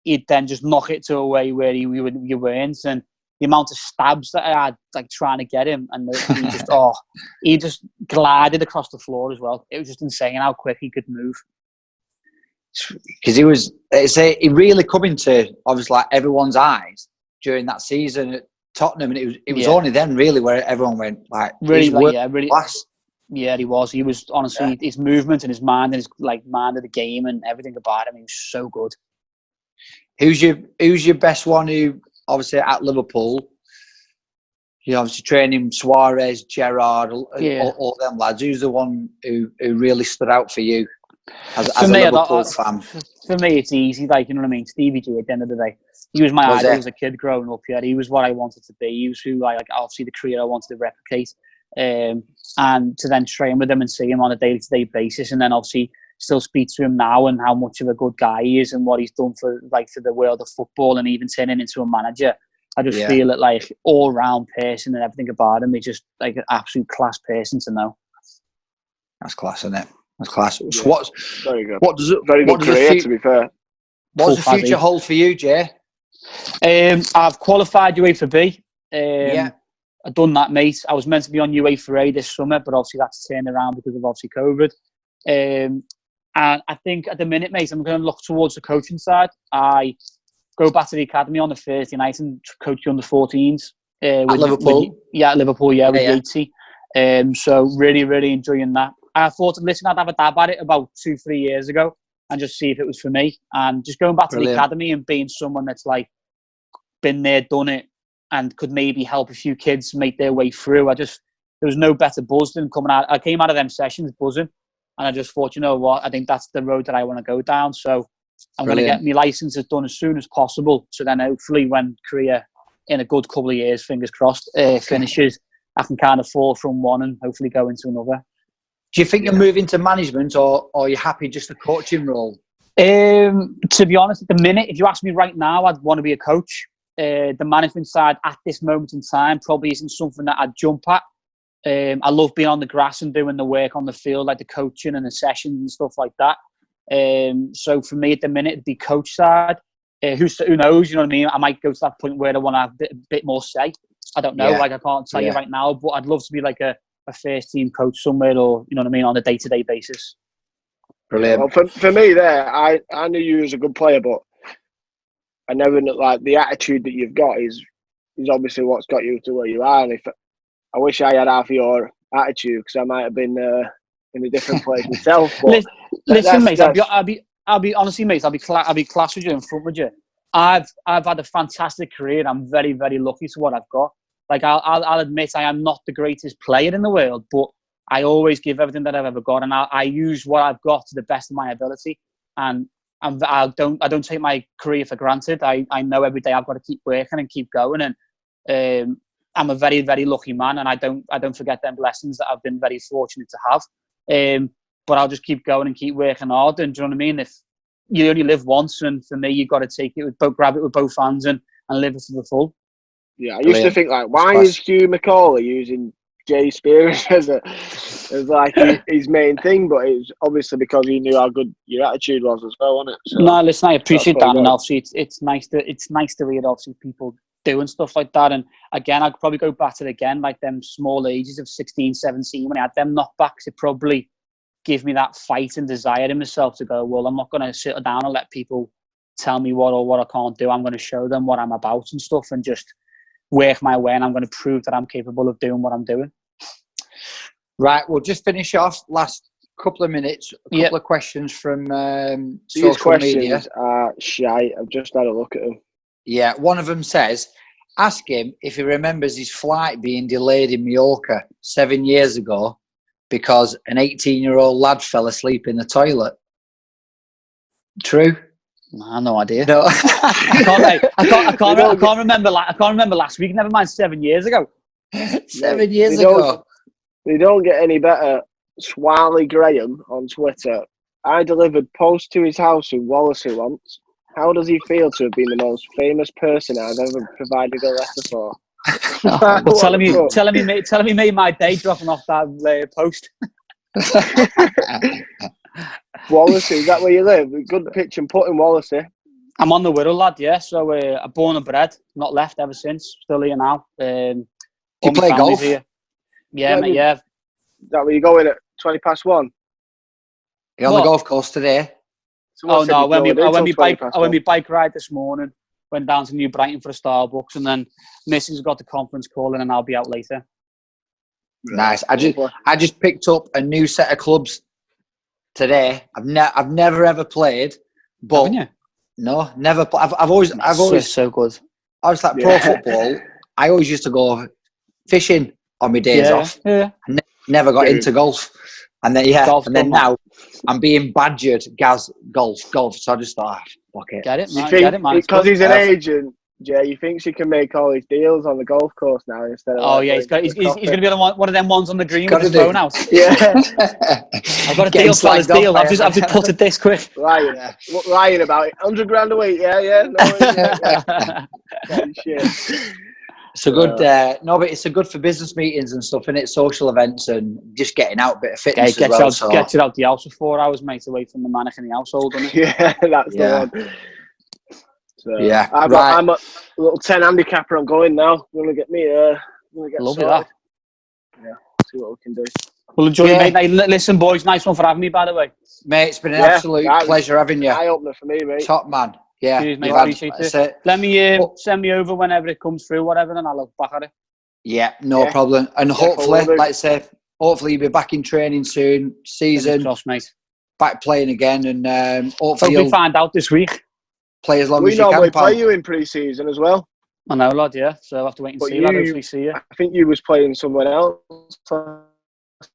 he'd then just knock it to a way where you weren't. And the amount of stabs that I had, like trying to get him, and he just glided across the floor as well. It was just insane how quick he could move. Because he really come into obviously like everyone's eyes during that season at Tottenham, and it was only then really where everyone went like really class. Yeah, he was. He was honestly his movement and his mind and his like mind of the game and everything about him. He was so good. Who's your best one? Who obviously at Liverpool, you obviously training Suarez, Gerrard, all them lads. Who's the one who really stood out for you as a Liverpool fan? For me, it's easy. Like, you know what I mean? Stevie G at the end of the day. He was my idol as a kid growing up. Yeah, he was what I wanted to be. He was who obviously the career I wanted to replicate. And to then train with him and see him on a day-to-day basis, and then obviously still speak to him now and how much of a good guy he is and what he's done for the world of football and even turning into a manager. I just feel it like all-round person and everything about him. He's just like an absolute class person to know. That's class, isn't it? That's class. So Yeah. Very good. What does it? Very good career, to be fair. What does the future hold for you, Jay? I've qualified UEFA B. Yeah. I've done that, mate. I was meant to be on UEFA A this summer, but obviously that's turned around because of obviously COVID. And I think at the minute, mate, I'm going to look towards the coaching side. I go back to the academy on a Thursday night and coach the under-14s. At Liverpool? At Liverpool, with yeah. Yatesy. So really, really enjoying that. I thought, listen, I'd have a dab at it about 2-3 years ago and just see if it was for me. And just going back to the academy and being someone that's like been there, done it, and could maybe help a few kids make their way through. There was no better buzz than coming out. I came out of them sessions buzzing, and I just thought, you know what, I think that's the road that I want to go down. So I'm going to get my licenses done as soon as possible. So then hopefully when career in a good couple of years, fingers crossed, finishes, I can kind of fall from one and hopefully go into another. Do you think you'll move into management, or are you happy just a coaching role? To be honest, at the minute, if you ask me right now, I'd want to be a coach. The management side at this moment in time probably isn't something that I'd jump at. I love being on the grass and doing the work on the field, like the coaching and the sessions and stuff like that. So for me at the minute, it'd be coach side. Who knows? You know what I mean? I might go to that point where I want to have a bit more say. I don't know. Like I can't tell you right now, but I'd love to be like a first team coach somewhere, or you know what I mean, on a day-to-day basis. Brilliant. Well, for me, I knew you as a good player, but I never like the attitude that you've got is obviously what's got you to where you are. And if I wish I had half of your attitude, because I might have been in a different place myself. But listen, mate, I'll be honestly, mate, I'll be class with you in front with you. I've had a fantastic career. I'm very, very lucky to what I've got. Like I'll admit, I am not the greatest player in the world, but I always give everything that I've ever got, and I use what I've got to the best of my ability. And I don't take my career for granted. I know every day I've got to keep working and keep going. And I'm a very, very lucky man, and I don't forget them blessings that I've been very fortunate to have. But I'll just keep going and keep working hard. And do you know what I mean? If you only live once, and for me, you've got to take it grab it with both hands and live it to the full. Yeah, I used to think like, why is Hugh McCauley using Jay Spears as like his main thing? But it's obviously because he knew how good your attitude was as well, wasn't it? So no, listen, I appreciate that, and obviously it's nice to read obviously people doing stuff like that. And again, I'd probably go back to it again, like them small ages of 16, 17 when I had them knockbacks. It probably give me that fight and desire in myself to go, well, I'm not going to sit down and let people tell me what I can't do. I'm going to show them what I'm about and stuff, and just work my way, and I'm going to prove that I'm capable of doing what I'm doing. Right, we'll just finish off last couple of minutes. A couple of questions from social media. Shy. I've just had a look at them. Yeah, one of them says, ask him if he remembers his flight being delayed in Mallorca 7 years ago because an 18-year-old lad fell asleep in the toilet. True? I no idea. No, I can't remember. I can't remember last week. Never mind 7 years ago. 7 years ago. They don't get any better. Swally Graham on Twitter. I delivered post to his house in Wallasey once. How does he feel to have been the most famous person I've ever provided a letter for? Well, telling me made my day dropping off that post. Wallasey, is that where you live? Good pitch and putt in Wallasey. I'm on the Wirral, lad, yeah. So I'm born and bred, not left ever since. Still here now. Do you play golf? Here. Yeah, mate, yeah. Is that where you going at 1:20? You're on the golf course today? Oh no, I went my bike ride this morning. Went down to New Brighton for a Starbucks, and then Mrs. got the conference call in, and I'll be out later. Nice. I just picked up a new set of clubs today. I've never ever played, but haven't you? No, never. I've always so good. I was like pro football. I always used to go fishing on my days off. Yeah. I never got into golf, and then now I'm being badgered. Golf. So I just thought, fuck it. Get it, man. Because he's an agent, Jay. He thinks he can make all his deals on the golf course now instead of. He's going to be on one of them ones on the green with his phone out. Yeah. I've got a deal, fellas. Deal. I've just put it this quick. Lying about it. $100 a week. Yeah. No, shit. It's a good, no, but it's a good for business meetings and stuff, innit? Social events and just getting out a bit of fitness as well. Gets it out the house for 4 hours, mate, away from the manic in the household, doesn't it? Yeah, that's the one. So, yeah, I'm a little 10 handicapper. I'm going now. I'm gonna get me. Lovely that. Yeah, see what we can do. Well, enjoy, mate. Hey, listen, boys, nice one for having me, by the way. Mate, it's been an absolute pleasure having you. Eye opener for me, mate. Top man. Yeah, cheers, mate. Appreciate it. Let me send me over whenever it comes through, whatever, and I'll look back at it. Yeah, no problem. And hopefully, like I say, hopefully you'll be back in training soon. Season, crossed, mate. Back playing again, and hopefully you'll find out this week. Play as long as you can. We normally play you in pre-season as well. I know, lad. Yeah, so I'll have to wait and see. I'll hopefully see you. I think you was playing someone else.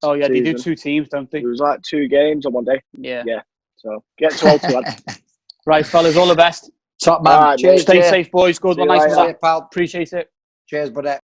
Oh yeah, they do 2 teams, don't they? It was like 2 games on one day. Yeah. So get to all 2 lads. Right, fellas, all the best. Top man. Right, cheers. Stay safe, boys. Good one. Nice one, pal. Appreciate it. Cheers, buddy.